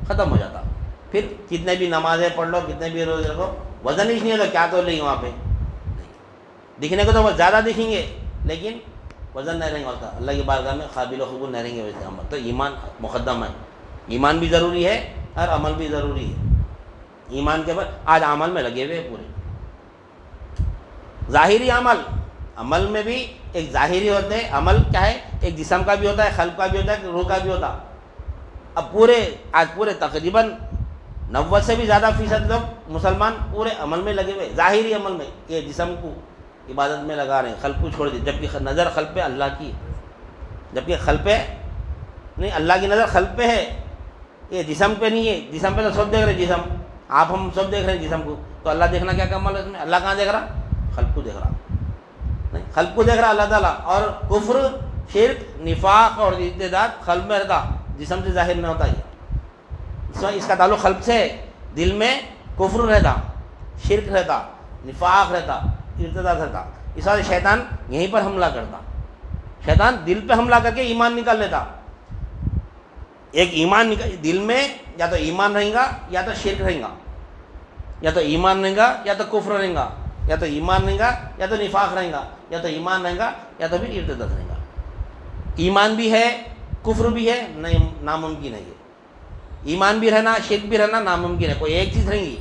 ختم ہو جاتا، پھر کتنے بھی نمازیں پڑھ لو، کتنے بھی روزے رکھو، وزن ہی نہیں ہوتا، کیا تو لیں گے وہاں پہ، دکھنے کو تو بہت زیادہ دکھیں گے لیکن وزن نہیں رہیں گا، ہوتا اللہ کی بارگاہ میں قابل و قبول نہیں رہیں گے ویسے عمل، تو ایمان مقدم ہے، ایمان بھی ضروری ہے اور عمل بھی ضروری ہے، ایمان کے بعد آج عمل میں لگے ہوئے پورے، ظاہری عمل میں بھی ایک ظاہری ہوتے ہیں، عمل کیا ہے، ایک جسم کا بھی ہوتا ہے، قلب کا بھی ہوتا ہے، روح کا بھی ہوتا، اب آج پورے تقریباً 90 سے بھی زیادہ فیصد لوگ مسلمان پورے عمل میں لگے ہوئے، ظاہری عمل میں، یہ جسم کو عبادت میں لگا رہے ہیں، قلب کو چھوڑ دی، جبکہ نظر قلب پہ اللہ کی، جبکہ قلب پہ نہیں، اللہ کی نظر قلب پہ ہے، یہ جسم پہ نہیں ہے، جسم پہ تو سب دیکھ رہے ہیں، جسم آپ ہم سب دیکھ رہے ہیں جسم کو، تو اللہ دیکھنا کیا کمال ہے اس میں، اللہ کہاں دیکھ رہا، قلب کو دیکھ رہا، نہیں قلب کو دیکھ رہا اللہ تعالیٰ، اور کفر، شرک، نفاق اور ارتداد قلب میں رہتا، جسم سے ظاہر میں ہوتا ہے، اس کا تعلق قلب سے ہے، دل میں کفر رہتا، شرک رہتا، نفاق رہتا، ارتداد رہتا، اس وجہ شیطان یہیں پر حملہ کرتا، شیطان دل پہ حملہ کر کے ایمان نکال لیتا، ایک ایمان دل میں یا تو ایمان رہیں گا یا تو شرک رہیں گا، یا تو ایمان رہیں گا یا تو کفر رہیں گا، یا تو ایمان رہیں گا یا تو نفاق رہیں گا، یا تو ایمان رہیں گا یا تو پھر ارتداد رہیں گا، ایمان بھی ہے کفر بھی ہے، نہیں ناممکن ہے، یہ ایمان بھی رہنا شرک بھی رہنا ناممکن ہے، کوئی ایک چیز رہیں گی،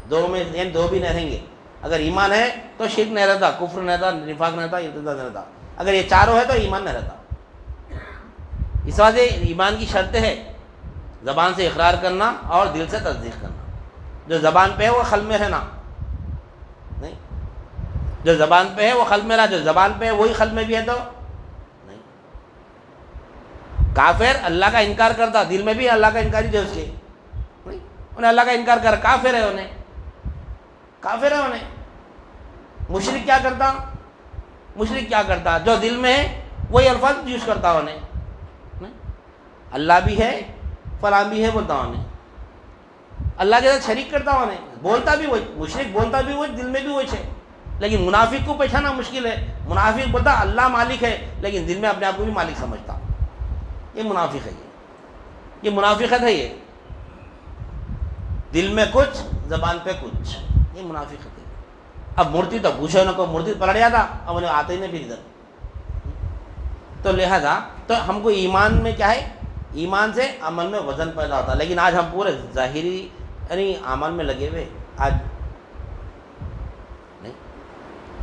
دو میں دو بھی نہیں رہیں گے، اگر ایمان ہے تو شرک نہیں رہتا، کفر نہیں رہتا، نفاق نہیں رہتا، ارتداد نہیں رہتا، اگر یہ چاروں ہے تو ایمان نہیں رہتا، اس وجہ سے ایمان کی شرط ہے زبان سے اقرار کرنا اور دل سے تصدیق کرنا، جو زبان پہ ہے وہ قلب میں رہنا، نہیں جو زبان پہ ہے وہ قلب میں رہا، جو زبان پہ ہے وہی قلب میں بھی ہے تو نہیں، کافر اللہ کا انکار کرتا، دل میں بھی اللہ کا انکاری جو اس کے انہیں اللہ کا انکار کر، کافر ہے انہیں، کافر ہے انہیں۔ مشرک کیا کرتا؟ مشرک کیا کرتا؟ جو دل میں ہے وہی الفاظ یوز کرتا انہیں، اللہ بھی ہے فلاں بھی ہے بولتا انہیں، اللہ کے ساتھ شریک کرتا انہیں، بولتا بھی وہی، مشرک بولتا بھی وہی، دل میں بھی وہی ہے۔ لیکن منافق کو پہچانا مشکل ہے۔ منافق بولتا اللہ مالک ہے لیکن دل میں اپنے آپ کو بھی مالک سمجھتا، یہ منافق ہے، یہ منافقت ہے، یہ دل میں کچھ زبان پہ کچھ، یہ منافقت ہے۔ اب مورتی تو پوچھو نہ کو، مورتی پلٹ جاتا، اب انہیں آتے ہی نہیں پھر ادھر۔ تو لہذا تو ہم کو ایمان میں کیا ہے، ایمان سے عمل میں وزن پیدا ہوتا ہے۔ لیکن آج ہم پورے ظاہری یعنی عمل میں لگے ہوئے، آج نہیں،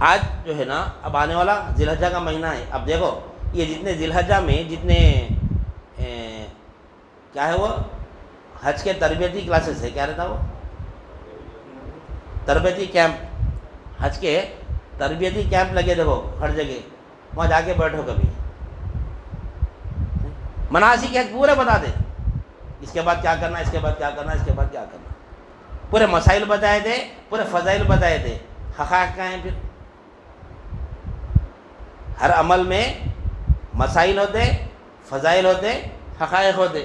آج جو ہے نا اب آنے والا ذی الحجہ کا مہینہ ہے۔ اب دیکھو یہ جتنے ذی الحجہ میں جتنے کیا ہے وہ حج کے تربیتی کلاسز ہے، کیا رہتا وہ تربیتی کیمپ، حج کے تربیتی کیمپ لگے، دیکھو ہر جگہ، وہاں جا کے بیٹھو کبھی، مناسک حج پورے بتا دے، اس کے بعد کیا کرنا، اس کے بعد کیا کرنا، اس کے بعد کیا کرنا، پورے مسائل بتائے تھے، پورے فضائل بتائے تھے، حقائق کا ہیں۔ پھر ہر عمل میں مسائل ہوتے، فضائل ہوتے، حقائق ہوتے۔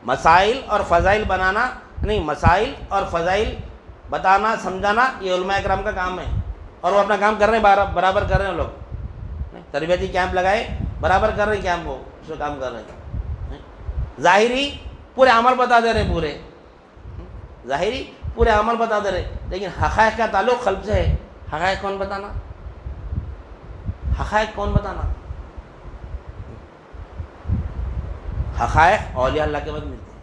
مسائل اور فضائل بنانا نہیں، مسائل اور فضائل بتانا سمجھانا یہ علماء کرام کا کام ہے، اور وہ اپنا کام کر رہے ہیں، برابر کر رہے ہیں لوگ۔ تربیتی کیمپ لگائے، برابر کر رہے ہیں کیمپ، وہ اس میں کام کر رہے ہیں۔ ظاہری پورے عمل بتا دے رہے، پورے ظاہری پورے عمل بتا دے رہے، لیکن حقائق کا تعلق قلب سے ہے۔ حقائق کون بتانا؟ حقائق کون بتانا؟ حقائق اولیاء اللہ کے بعد ملتے ہیں،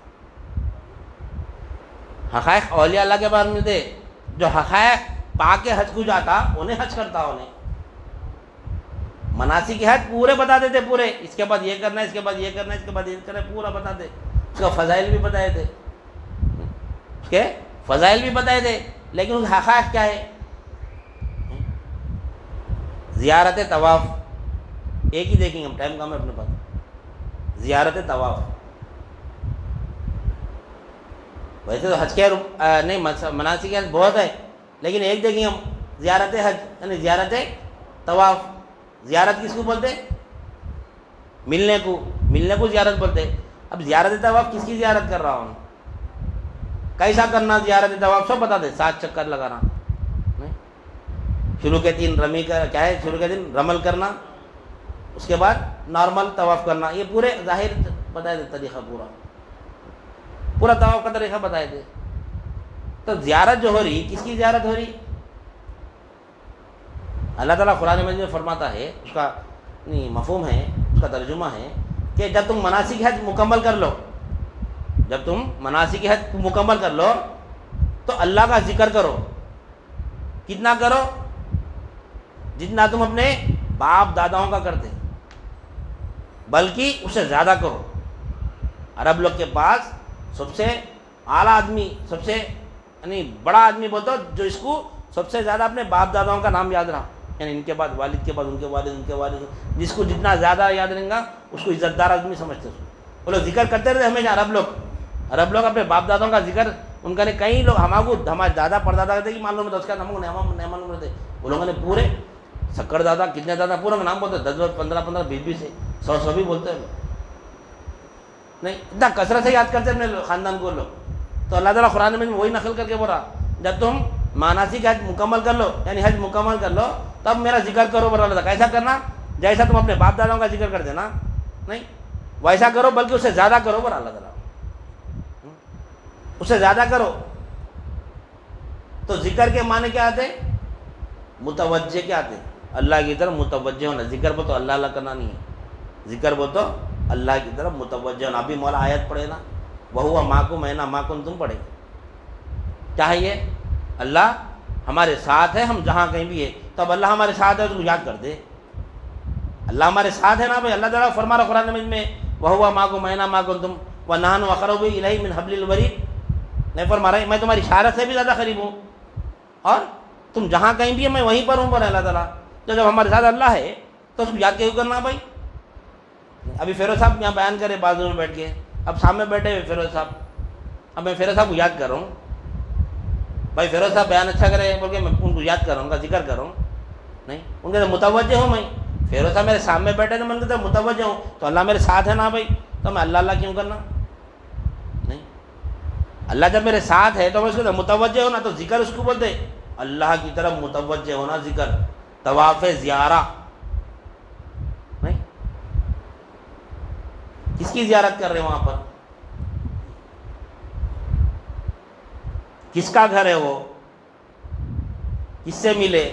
حقائق اولیاء اللہ کے بعد ملتے۔ جو حقائق پا کے حج کو جاتا انہیں حج کرتا، انہیں مناسک حج پورے بتا دیتے، پورے اس کے بعد یہ کرنا ہے، اس کے بعد یہ کرنا ہے، اس کے بعد یہ کرنا ہے، پورا بتا دے۔ اس کا فضائل بھی بتائے تھے، اس کے فضائل بھی بتائے تھے، لیکن اس حقائق کیا ہے؟ زیارت طواف ایک ہی دیکھیں گے ہم، ٹائم کم ہے اپنے پاس۔ زیارت طواف، ویسے تو حج کے نہیں مناسک حج بہت ہے، لیکن ایک دیکھیں ہم، زیارت حج یعنی زیارت طواف۔ زیارت کس کو بولتے؟ ملنے کو زیارت بولتے۔ اب زیارت طواف کس کی زیارت کر رہا ہوں؟ کیسا کرنا زیارت طواف سب بتا دے، 7 چکر لگانا، شروع کے 3 رمی کا کیا ہے، شروع کے دن رمل کرنا، اس کے بعد نارمل طواف کرنا، یہ پورے ظاہر بتائے تھے طریقہ، پورا طواف کا طریقہ بتائے تھے۔ تو زیارت جو ہو رہی، کس کی زیارت ہو رہی؟ اللہ تعالیٰ قرآن مجید میں فرماتا ہے، اس کا مفہوم ہے، اس کا ترجمہ ہے کہ جب تم مناسک حج مکمل کر لو، جب تم مناسک حج مکمل کر لو تو اللہ کا ذکر کرو۔ کتنا کرو؟ جتنا تم اپنے باپ داداؤں کا کرتے، بلکہ اس سے زیادہ کرو۔ عرب لوگ کے پاس سب سے اعلیٰ آدمی، سب سے یعنی بڑا آدمی بولتا جو اس کو سب سے زیادہ اپنے باپ داداؤں کا نام یاد رہا، یعنی ان کے بعد والد کے بعد ان کے والد، ان کے والد، جس کو جتنا زیادہ یاد رہیں گا اس کو عزت دار آدمی سمجھتے۔ وہ لوگ ذکر کرتے رہتے ہمیشہ، عرب لوگ اپنے باپ داداؤں کا ذکر، ان کا نے کئی لوگ ہمارے دادا پردادا کہتے کہ معلوم ہے، اس کا نام کو نہیں معلوم رہتے، وہ لوگوں نے پورے شکر دادا کتنے دادا پورا نام بولتے، 10 15 20 سے 100 بھی بولتے ہیں نہیں، اتنا کثرت سے یاد کرتے اپنے خاندان کو لوگ۔ تو اللہ تعالیٰ قرآن میں وہی نقل کر کے بول رہا، جب تم مناسک حج مکمل کر لو، یعنی حج مکمل کر لو، تب میرا ذکر کرو۔ بول رہا کیسا کرنا؟ جیسا تم اپنے باپ داداؤں کا ذکر کرتے نا، نہیں ویسا کرو، بلکہ اس سے زیادہ کرو۔ بول اللہ تعالیٰ اس سے زیادہ کرو۔ تو ذکر کے معنی کیا آتے؟ متوجہ کے آتے، اللہ کی طرف متوجہ ہونا۔ ذکر بول تو اللہ اللہ کرنا نہیں ہے، ذکر بول تو اللہ کی طرف متوجہ ہونا۔ ابھی مولا آیت پڑھے نا، وہو معکم اینا ما کنتم، تم پڑھے کیا ہے یہ؟ اللہ ہمارے ساتھ ہے، ہم جہاں کہیں بھی ہے۔ تو اب اللہ ہمارے ساتھ ہے تو یاد کر دے، اللہ ہمارے ساتھ ہے نا بھائی۔ اللہ تعالیٰ فرما رہا قرآن مجید میں، وہو معکم اینا ما کنتم ونحن اقرب الیہ من حبل الورید، نہیں فرما رہا میں تمہاری اشارت سے بھی زیادہ قریب ہوں، اور تم جہاں کہیں بھی ہے میں وہیں پر ہوں، پر اللہ تعالیٰ۔ تو جب ہمارے ساتھ اللہ ہے تو اس کو یاد کیوں کرنا بھائی؟ ابھی فیروز صاحب یہاں بیان کرے بازو میں بیٹھ کے، اب سامنے بیٹھے ہوئے فیروز صاحب، اب میں فیروز صاحب کو یاد کر رہا ہوں، بھائی فیروز صاحب بیان اچھا کرے بول کے میں ان کو یاد کر رہا ہوں، ان کا ذکر کر رہا ہوں، نہیں ان کے تو متوجہ ہوں میں، فیروز صاحب میرے سامنے بیٹھے تو میں ان کے تو متوجہ ہوں، تو اللہ میرے ساتھ ہے نا بھائی، تو میں اللہ اللہ کیوں کرنا؟ نہیں، اللہ جب میرے ساتھ ہے تو میں اس کو متوجہ ہونا، تو ذکر اس کو بولتے اللہ کی طرف متوجہ ہونا، ذکر طواف زیارہ، نہیں کس کی زیارت کر رہے ہیں وہاں پر؟ کس کا گھر ہے وہ؟ کس سے ملے؟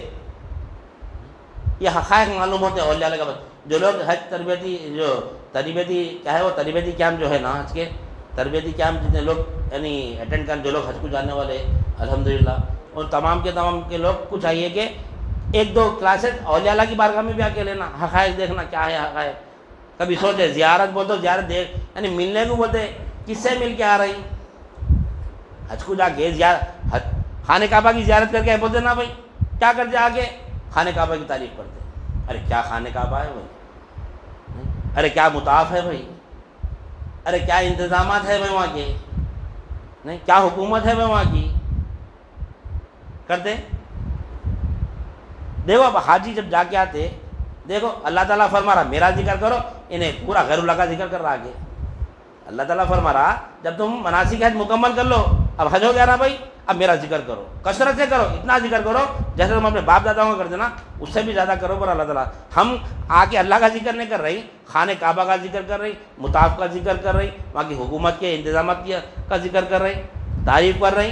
یہ حقائق معلوم ہوتے ہیں اولیاء اللہ کا بات۔ جو لوگ حج تربیتی کیا ہے وہ تربیتی کیمپ جو ہے نا، حج کے تربیتی کیمپ جتنے لوگ یعنی اٹینڈ کریں، جو لوگ حج کو جانے والے الحمدللہ، ان تمام کے لوگ کو چاہیے کہ ایک دو کلاسز اولیاء اللہ کی بارگاہ میں بھی آ کے لینا، حقائق دیکھنا کیا ہے حقائق۔ کبھی سوچے زیارت بولتے ہو، زیارت دیکھ یعنی ملنے کو بولتے، کس سے مل کے آ رہی؟ حج کو جا کے خانہ کعبہ کی زیارت کر کے بولتے نا بھائی کیا کرتے آگے؟ خانہ کعبہ کی تعریف کرتے، ارے کیا خانہ کعبہ ہے بھائی، ارے کیا مطاف ہے بھائی، ارے کیا انتظامات ہے بھائی وہاں کے، نہیں کیا حکومت ہے بھائی وہاں کی، کرتے۔ دیکھو اب حاجی جب جا کے آتے، دیکھو اللہ تعالیٰ فرما رہا میرا ذکر کرو، انہیں پورا غیر اللہ کا ذکر کر رہا آگے۔ اللہ تعالیٰ فرما رہا جب تم مناسک حج مکمل کر لو، اب حج ہو گیا نا بھائی، اب میرا ذکر کرو، کثرت سے کرو، اتنا ذکر کرو جیسے تم اپنے باپ داداؤں کا کرتے نا، اس سے بھی زیادہ کرو۔ پر اللہ تعالیٰ ہم آ کے اللہ کا ذکر نہیں کر رہی، خانہ کعبہ کا ذکر کر رہی، مطاف کا ذکر کر رہی، وہاں کی حکومت کے انتظامات کا ذکر کر رہی، تعریف کر رہی،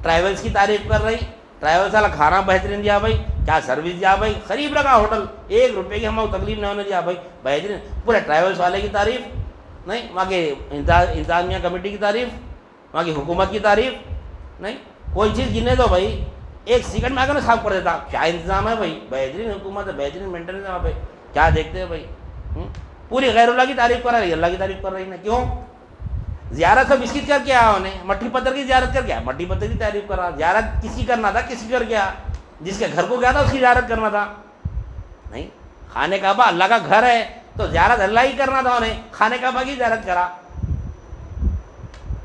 ٹریولز کی تعریف کر رہی، ٹریولز والا کھانا بہترین دیا بھائی، کیا سروس دیا بھائی، قریب رکھا ہوٹل، 1 روپے کی ہمیں تکلیف نہیں ہونے دیا بھائی، بہترین، پورے ٹریولز والے کی تعریف، نہیں وہاں کے انتظامیہ کمیٹی کی تعریف، وہاں کی حکومت کی تعریف، نہیں کوئی چیز گنے دو بھائی 1 سیکنڈ میں آ کر صاف کر دیتا، کیا انتظام ہے بھائی، بہترین حکومت ہے، بہترین مینٹیننس ہے وہاں پہ، کیا دیکھتے ہیں بھائی، پوری غیر اللہ کی تعریف کر رہی ہے، اللہ کی تعریف کر رہی ہے، کیوں؟ زیارت سے بسکٹ کر کے آیا انہیں، مٹھی پتھر کی زیارت کر کے آیا، مٹھی پتھر کی تعریف کر رہا، زیارت کس کی کرنا تھا، کس کی کر کے آیا؟ جس کے گھر کو گیا تھا اس کی زیارت کرنا تھا، نہیں خانہ کعبہ اللہ کا گھر ہے تو زیارت اللہ ہی کرنا تھا انہیں، خانہ کعبہ کی زیارت کرا۔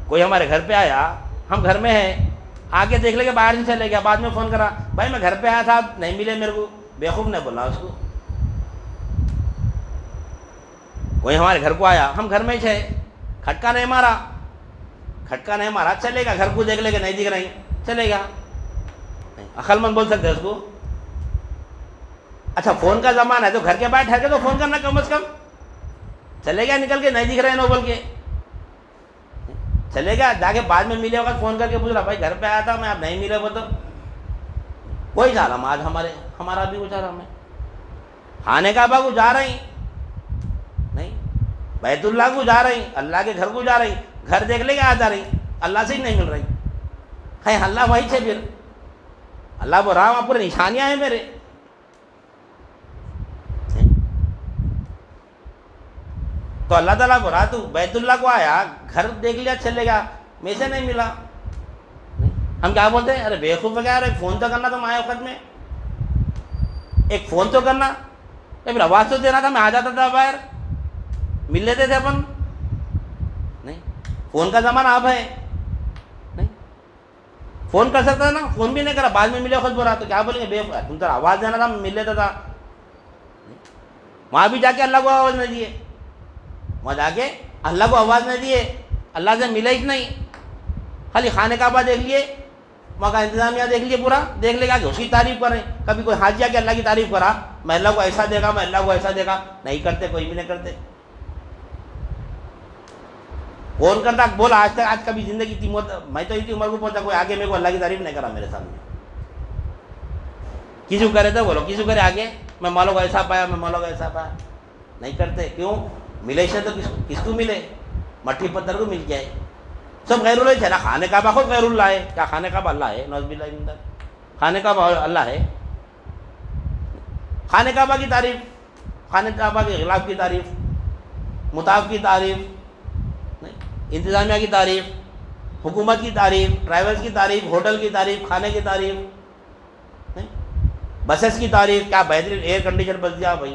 کوئی ہمارے گھر پہ آیا، ہم گھر میں ہیں، آگے دیکھ لے کے باہر نہیں چلے گیا، بعد میں فون کرا بھائی میں گھر پہ آیا تھا نہیں ملے میرے کو، بیوقوف نے بولا اس کو۔ کوئی ہمارے گھر کو آیا، ہم گھر میں ہی تھے، کھٹکا نہیں مارا، چلے گا، گھر کو دیکھ لے کے نہیں دکھ رہی، چلے گا، عقل مند بول سکتے اس کو۔ اچھا فون کا زمانہ ہے تو گھر کے باہر ٹھہر کے تو فون کرنا کم از کم، چلے گیا نکل کے نہیں دکھ رہے نو بول کے، چلے گا جا کے بعد میں ملے وقت فون کر کے پوچھ رہا بھائی گھر پہ آیا تھا میں، آپ نہیں ملے وہ تو کوئی جا رہا آج ہمارا بھی وہ جا رہا، میں خانہ کعبہ کو جا رہی نہیں، بیت اللہ کو جا رہی، اللہ کے گھر کو جا رہی، گھر دیکھ لے کے آ جا رہی، اللہ سے ہی نہیں مل رہی، ہے اللہ وہی سے، پھر اللہ بول رہا وہاں پورے نشانیاں ہیں میرے، تو اللہ تعالیٰ بول رہا تو بیت اللہ کو آیا، گھر دیکھ لیا چلے گا، میں سے نہیں ملا، ہم کیا بولتے ہیں ارے بیوقوف وغیرہ، ایک فون تو کرنا تم آئے وقت میں، ایک فون تو کرنا، یا پھر آواز تو دینا تھا، میں آ جاتا تھا باہر، مل لیتے تھے اپن، نہیں فون کا زمانہ اب ہے، نہیں فون کر سکتا تھا نا، فون بھی نہیں کرا، بعد میں ملے وقت بول رہا تو کیا بولیں گے بیوقوف، تم تو آواز دینا تھا مل لیتا تھا، وہاں بھی جا کے اللہ کو آواز نہیں دیے، وہاں جا کے اللہ کو آواز نہیں دیے، اللہ سے ملے ہی نہیں، خالی خانہ کعبہ دیکھ لیے، وہاں کا انتظامیہ دیکھ لیے، پورا دیکھ لے گا کہ اس کی تعریف کریں، کبھی کوئی حاجی آ کے اللہ کی تعریف کرا، میں اللہ کو ایسا دیکھا، میں اللہ کو ایسا دیکھا، نہیں کرتے، کوئی بھی نہیں کرتے۔ کون کرتا بولا آج تک، آج کبھی زندگی کی میں تو اتنی عمر کو پہنچا کوئی آگے میرے کو اللہ کی تعریف نہیں کرا میرے سامنے، کسی کو کرے تو بولو، کسی کو کرے آگے میں مولا کو ایسا پایا، میں مولا کو ایسا پایا، نہیں کرتے، کیوں؟ ملے سے تو کس کو ملے، مٹھی پتھر کو مل جائے، سب غیر اللہ ہے نا، خانہ کعبہ خود غیر اللہ ہے، کیا خانہ کعبہ اللہ ہے؟ نعوذ باللہ من ذالک، خانہ کعبہ اللہ ہے؟ خانہ کعبہ کی تعریف، خانہ کعبہ کے غلاف کی تعریف، مطاف کی تعریف، انتظامیہ کی تعریف، حکومت کی تعریف، ٹریولز کی تعریف، ہوٹل کی تعریف، کھانے کی تعریف، بسز کی تعریف، کیا بہترین ایئر کنڈیشن بس دیا بھائی،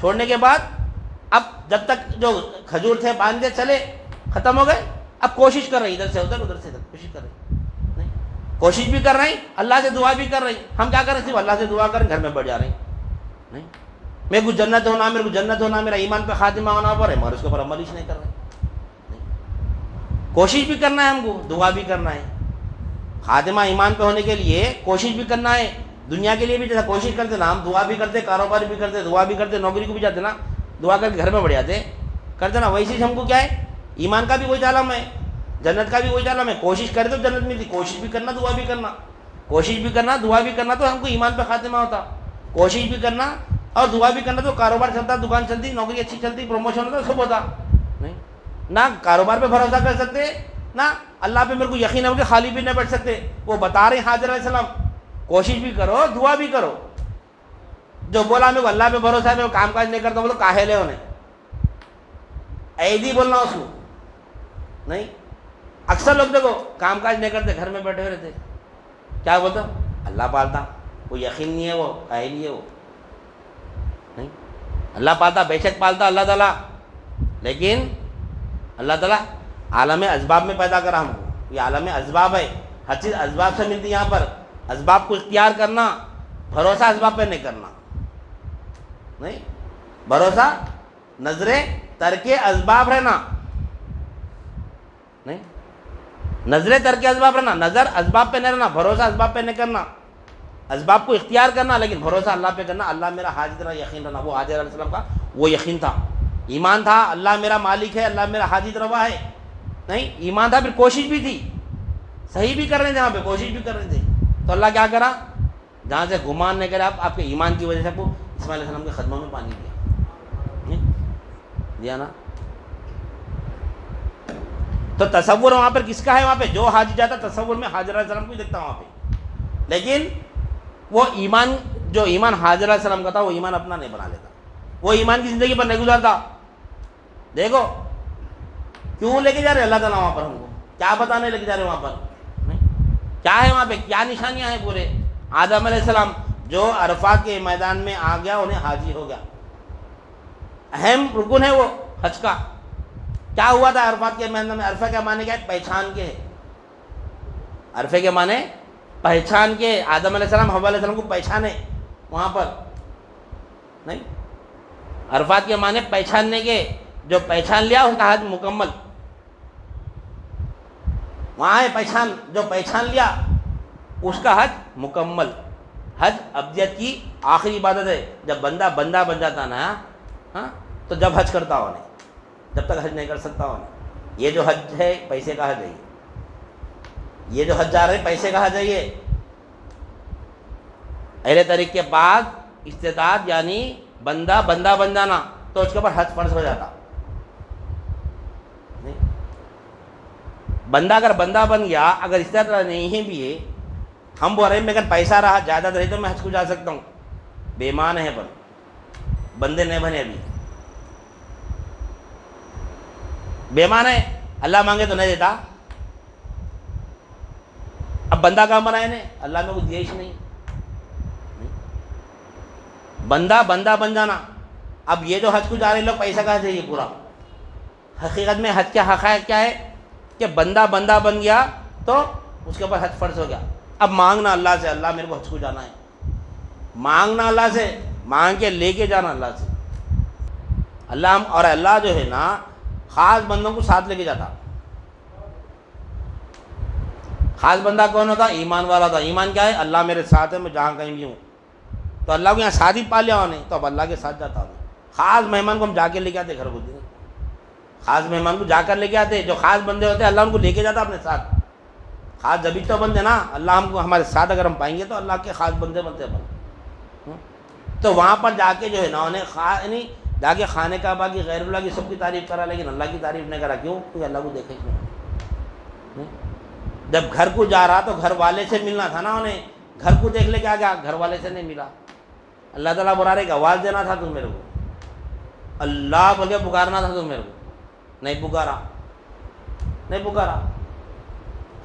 چھوڑنے کے بعد اب جب تک جو کھجور تھے باندھے چلے ختم ہو گئے، اب کوشش کر رہی ادھر سے ادھر ادھر سے ادھر، کوشش کر رہی نہیں، کوشش بھی کر رہی اللہ سے دعا بھی کر رہی. ہم کیا کر رہے ہیں؟ صرف اللہ سے دعا کریں، گھر میں بیٹھ جا رہے ہیں. نہیں، میرے کو جنت ہونا، میرے کو جنت ہونا، میرا ایمان پہ خاتمہ ہونا پر ہے، مگر اس کے اوپر عمل ہی نہیں کر رہے. کوشش بھی کرنا ہے ہم کو، دعا بھی کرنا ہے. خاتمہ ایمان پہ ہونے کے لیے کوشش بھی کرنا ہے. دنیا کے لیے بھی جیسا کوشش کرتے نا، ہم دعا بھی کرتے، کاروبار بھی کرتے، دعا بھی کرتے، نوکری کو بھی جاتے نا، دعا کر کے گھر میں بڑھ جاتے کرتے نا. ویسے ہم کو کیا ہے، ایمان کا بھی وہی عالم ہے، جنت کا بھی وہی عالم ہے. کوشش کرے تو جنت ملتی، کوشش بھی کرنا، دعا بھی کرنا، کوشش بھی کرنا، دعا بھی کرنا، تو ہم کو ایمان پہ خاتمہ ہوتا. کوشش بھی کرنا اور دعا بھی کرنا تو کاروبار چلتا، دکان چلتی، نوکری اچھی چلتی، پروموشن ہوتا، سب ہوتا. نہیں، نہ کاروبار پہ بھروسہ کر سکتے، نہ اللہ پہ میرے کو یقین ہے کہ خالی بھی نہ بیٹھ سکتے. وہ بتا رہے ہیں حاضر علیہ السلام، کوشش بھی کرو، دعا بھی کرو. جو بولا میرے کو اللہ پہ بھروسہ ہے، میں وہ کام کاج نہیں کرتا، بولو کاہل ہے انہیں، ایدی بولنا اس کو. نہیں، اکثر لوگ دیکھو کام کاج نہیں کرتے، گھر میں بیٹھے رہتے، کیا بولتا اللہ پالتا، وہ یقین نہیں ہے، وہ کاہل ہی ہے وہ. نہیں، اللہ پالتا، بے شک پالتا اللہ تعالیٰ، لیکن اللہ تعالیٰ عالم اسباب میں پیدا کرا ہم کو. یہ عالم اسباب ہے، ہر چیز اسباب سے ملتی. یہاں پر اسباب کو اختیار کرنا، بھروسہ اسباب پہ نہیں کرنا. نہیں، بھروسہ نظریں ترک اسباب رہنا. نہیں، نظریں ترک اسباب رہنا، نظر اسباب پہ نہیں رہنا، بھروسہ اسباب پہ نہیں کرنا. اسباب کو اختیار کرنا لیکن بھروسہ اللہ پہ کرنا. اللہ میرا حاجت رہا، یقین رہنا. وہ حاضر علیہ السلام کا وہ یقین تھا، ایمان تھا، اللہ میرا مالک ہے، اللہ میرا حاجت روا ہے. نہیں، ایمان تھا، پھر کوشش بھی تھی، صحیح بھی کر رہے تھے، وہاں پہ کوشش بھی کر رہے تھے. تو اللہ کیا کرا، جہاں سے گمان نہیں کرے آپ کے ایمان کی وجہ سے آپ کو اسماعیل علیہ السلام کے قدموں میں پانی دیا نا. تو تصور وہاں پر کس کا ہے؟ وہاں پہ جو حاجی جاتا تصور میں حاضر علیہ السلام کو ہی دیکھتا وہاں پہ. لیکن وہ ایمان، جو ایمان حاضر علیہ السلام کا تھا، وہ ایمان اپنا نہیں بنا لیتا، وہ ایمان کی زندگی پر نہیں گزارتا. دیکھو کیوں لے کے جا رہے اللہ تعالیٰ وہاں پر، ہم کو کیا بتانے لے کے جا رہے وہاں پر؟ کیا ہے وہاں پہ، کیا نشانیاں ہیں پورے. آدم علیہ السلام جو عرفات کے میدان میں آ گیا، انہیں حاجی ہو گیا. اہم رکن ہے وہ حج کا. کیا ہوا تھا عرفات کے میدان میں؟ عرفہ کا معنی کیا ہے؟ پہچان کے. عرفے کے معنی پہچان کے. آدم علیہ السلام حوا علیہ السلام کو پہچانے وہاں پر. نہیں، عرفات کے معنی پہچاننے کے. جو پہچان لیا اس کا حج مکمل. وہاں ہے پہچان، جو پہچان لیا اس کا حج مکمل. حج ابدیت کی آخری عبادت ہے. جب بندہ بن جاتا نا، ہاں، تو جب حج کرتا ہو نہیں، جب تک حج نہیں کر سکتا ہو نہیں. یہ جو حج ہے پیسے کا حج ہے، یہ جو حج جا رہے پیسے کا حج ہے. یہ اہل طریق کے بعد استطاعت یعنی بندہ بن جانا، تو اس کے اوپر حج فرض ہو جاتا. بندہ اگر بندہ بن گیا، اگر اس طرح نہیں بھی ہے، ہم بول رہے ہیں اگر پیسہ رہا، جائیداد رہی تو میں حج کو جا سکتا ہوں. بےمان ہے، پر بندے نہیں بنے ابھی، بےمان ہے. اللہ مانگے تو نہیں دیتا. اب بندہ کہاں بنا ہے نے؟ اللہ میں کچھ دیا ہی نہیں. بندہ بن جانا. اب یہ جو حج کو جا رہے لوگ پیسہ کا حج ہے یہ پورا. حقیقت میں حج کے حقائق کیا ہے کہ بندہ بن گیا تو اس کے اوپر حج فرض ہو گیا. اب مانگنا اللہ سے، اللہ میرے کو حج کو جانا ہے. مانگنا اللہ سے، مانگ کے لے کے جانا اللہ سے. اور اللہ جو ہے نا خاص بندوں کو ساتھ لے کے جاتا. خاص بندہ کون ہوتا؟ ایمان والا تھا. ایمان کیا ہے؟ اللہ میرے ساتھ ہے، میں جہاں کہیں بھی ہوں. تو اللہ کو یہاں ساتھ ہی پا لیا انہیں، تو اب اللہ کے ساتھ جاتا ہوں. خاص مہمان کو ہم جا کے لے کے آتے گھر کو. خاص مہمان کو جا کر لے کے آتے. جو خاص بندے ہوتے اللہ ان کو لے کے جاتا اپنے ساتھ. خاص جبھی تو بندے نا، اللہ ہم کو ہمارے ساتھ اگر ہم پائیں گے تو اللہ کے خاص بندے بنتے ہیں. تو وہاں پر جا کے جو ہے نا انہیں جا کے خانے کعبہ کی، غیر اللہ کی سب کی تعریف کرا، لیکن اللہ کی تعریف نہیں کرا. کیوں؟ کیونکہ اللہ کو دیکھے کیوں. جب گھر کو جا رہا تو گھر والے سے ملنا تھا نا انہیں. گھر کو دیکھ لے کے آ گیا، گھر والے سے نہیں ملا. اللہ تعالیٰ بلا رہے کہ آواز دینا تھا تم میرے کو، اللہ بول کے پکارنا تھا تم میرے کو. نہیں پکارا.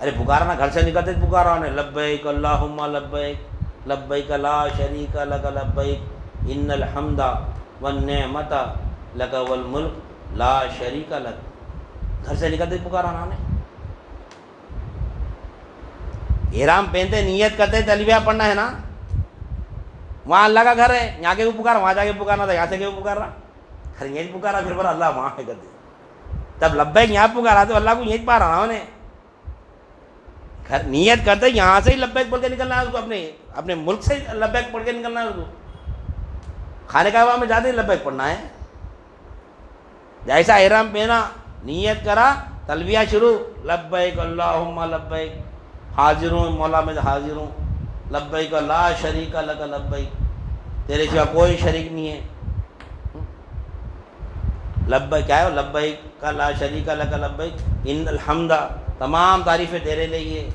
ارے پکارا نا، گھر سے نکلتے پکارا انہیں، لبیک اللہم لبیک لبیک لا شریک لک لبیک ان الحمد والنعمت لک والملک لا شریک لک. گھر سے نکلتے پکارا انہوں نے. احرام پہنتے نیت کرتے تلبیہ پڑھنا ہے نا. وہاں اللہ کا گھر ہے, یہاں کے بھی پکارا, وہاں جا کے پکارنا تھا, یہاں سے کے بھی پکار رہا, گھر یہیں پکارا, پھر بولا اللہ وہاں پہ کر دے. تب لبیک یہاں پکارا تو اللہ کو یہیں پا رہا انہیں. گھر نیت کرتے یہاں سے ہی لبیک پڑھ کے نکلنا ہے اس کو, اپنے ملک سے لبیک پڑھ کے نکلنا ہے اس کو. خانہ کعبہ میں جاتے ہی لبیک پڑھنا ہے. جیسا احرام پہنا, نیت کرا, تلبیہ شروع, لبیک اللہم لبیک, حاضر ہوں مولا میں حاضر ہوں, لبیک لا شریک لک لبیک, تیرے سوا کوئی شریک نہیں ہے. لبیک کیا ہے, لبیک کا لا شریک لک لبیک, ان الحمد تمام تعریفیں تیرے لیے ہے,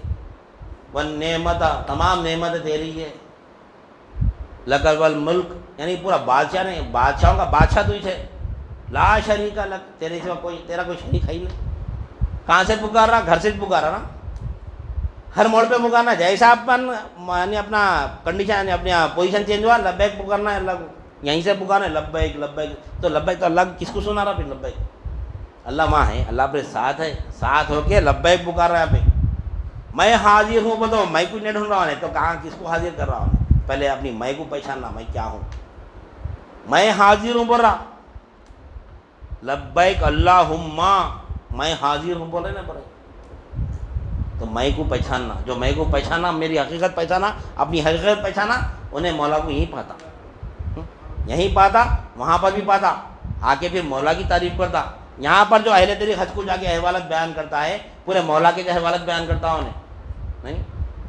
والنعمت تمام نعمتیں تیری ہے, لک والملک یعنی پورا بادشاہ نہیں, بادشاہوں کا بادشاہ تو ہی ہے, لا شریک لک تیرے سوا تیرا کوئی شریک ہے ہی نہیں. کہاں سے پکار رہا, گھر سے پکار رہا نا. ہر موڑ پہ پکارنا, جیسا اپن یعنی اپنا کنڈیشن یعنی اپنی پوزیشن چینج ہوا, لبیک پکارنا ہے اللہ کو, یہیں سے پکارنا ہے لبیک لبیک. تو لبیک تو اللہ کس کو سنا رہا پھر, لبیک اللہ وہاں ہے, اللہ اپنے ساتھ ہے, ساتھ ہو کے لبیک پکار رہا ہے. پہ میں حاضر ہوں بولو, میں کوئی نہیں ڈھونڈ رہا ہوں, تو کہاں کس کو حاضر کر رہا ہوں. پہلے اپنی میں کو پہچاننا, میں کیا ہوں. میں حاضر ہوں بول رہا, لبیک اللہم میں حاضر ہوں بول رہے نا بولے. تو میں کو پہچاننا, جو میں کو پہچانا, میری حقیقت پہچانا, اپنی حقیقت پہچانا, انہیں مولا کو یہیں پاتا, یہیں پاتا, وہاں پر بھی پاتا, آ کے پھر مولا کی تعریف کرتا. یہاں پر جو اہل طریق حج کو جا کے احوالت بیان کرتا ہے, پورے مولا کے احوالت بیان کرتا ہوں نہیں,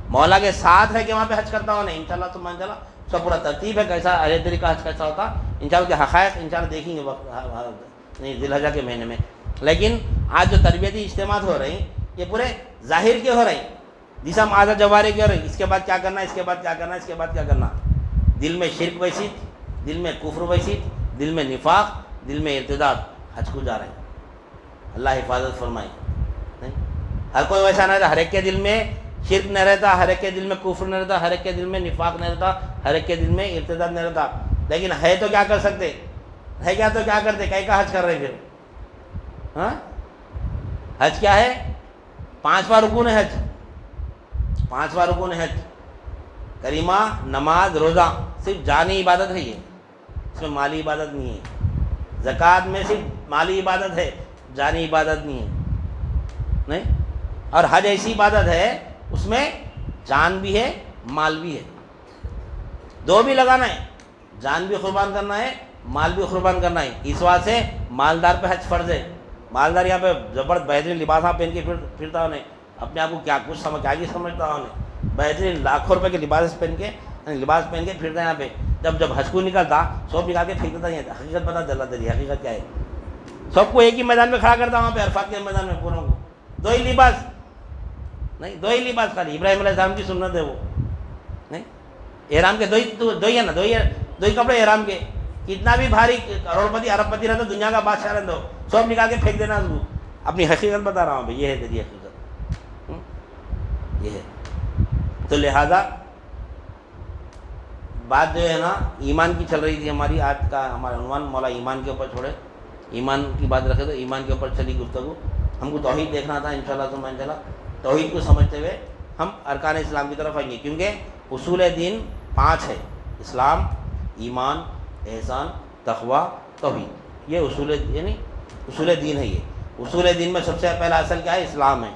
مولا کے ساتھ ہے کہ وہاں پہ حج کرتا ہوں. انشاءاللہ تو مان چلا اس کا پورا ترتیب ہے کیسا اہل طریق کا حج کیسا ہوتا. انشاءاللہ کے حقائق انشاءاللہ دیکھیں گے وقت نہیں ذی الحجہ کے مہینے میں. لیکن آج جو تربیتی اجتماعات ہو رہی ہیں یہ پورے ظاہر کے ہو رہے ہیں, جسم آزاد جوارے کے ہو رہے ہیں. اس کے بعد کیا کرنا, اس کے بعد کیا کرنا, اس کے بعد کیا کرنا. دل میں شرک ویسیت, دل میں کفر ویسیت, دل میں نفاق, دل میں ارتداد, حج کو جا رہے ہیں. اللہ حفاظت فرمائے. نہیں ہر کوئی ویسا نہیں رہتا, ہر ایک کے دل میں شرک نہیں رہتا, ہر ایک کے دل میں کفر نہیں رہتا, ہر ایک کے دل میں نفاق نہیں رہتا, ہر ایک کے دل میں ارتداد نہیں رہتا. لیکن ہے تو کیا کر سکتے, ہے کیا تو کیا کرتے, کئی کا حج کر رہے پھر. ہاں حج کیا ہے, 5واں رکن ہے حج, 5واں رکن ہے حج. کریمہ, نماز, روزہ صرف جانی عبادت ہے, یہ اس میں مالی عبادت نہیں ہے. زکوٰۃ میں صرف مالی عبادت ہے, جانی عبادت نہیں ہے. نہیں, اور حج ایسی عبادت ہے اس میں جان بھی ہے, مال بھی ہے, دو بھی لگانا ہے. جان بھی قربان کرنا ہے, مال بھی قربان کرنا ہے. اس وجہ سے مالدار پہ حج فرض ہے. مالدار یہاں پہ زبردست بہترین لباس پہن کے پھرتا انہیں, اپنے آپ کو کیا کچھ کیا سمجھتا انہیں, بہترین لاکھوں روپے کے لباس پہن کے پھرتا ہے یہاں پہ. جب حج کو نکلتا سب نکال کے پھینکتا تھا. یہ حقیقت پتہ چلا تیری حقیقت کیا ہے. سب کو ایک ہی میدان میں کھڑا کرتا وہاں پہ, عرفات کے میدان میں پوروں کو, دو ہی لباس نہیں, دو ہی لباس خالی. ابراہیم علیہ السلام کی سنت ہے وہ. نہیں احرام کے دو ہی ہے نا, دو ہی کپڑے احرام کے. کتنا بھی بھاری کروڑپتی ارب پتی رہتا, دنیا کا بادشاہ رہتا, سب نکال کے پھینک دینا اس کو. اپنی حقیقت بتا رہا ہوں بھائی, یہ ہے تیری حقیقت, یہ ہے. تو لہذا بات جو ہے نا ایمان کی چل رہی تھی ہماری. آج کا ہمارا عنوان مولا ایمان کے اوپر چھوڑے, ایمان کی بات رکھے تو ایمان کے اوپر چلی گفتگو. ہم کو توحید دیکھنا تھا. انشاءاللہ تو انشاءاللہ توحید کو سمجھتے ہوئے ہم ارکان اسلام کی طرف آئیں گے, کیونکہ اصول دین 5 ہے, اسلام, ایمان, احسان, تقویٰ, توحید. یہ اصول یعنی اصول دین ہے. یہ اصول دین میں سب سے پہلا اصل کیا ہے, اسلام ہے.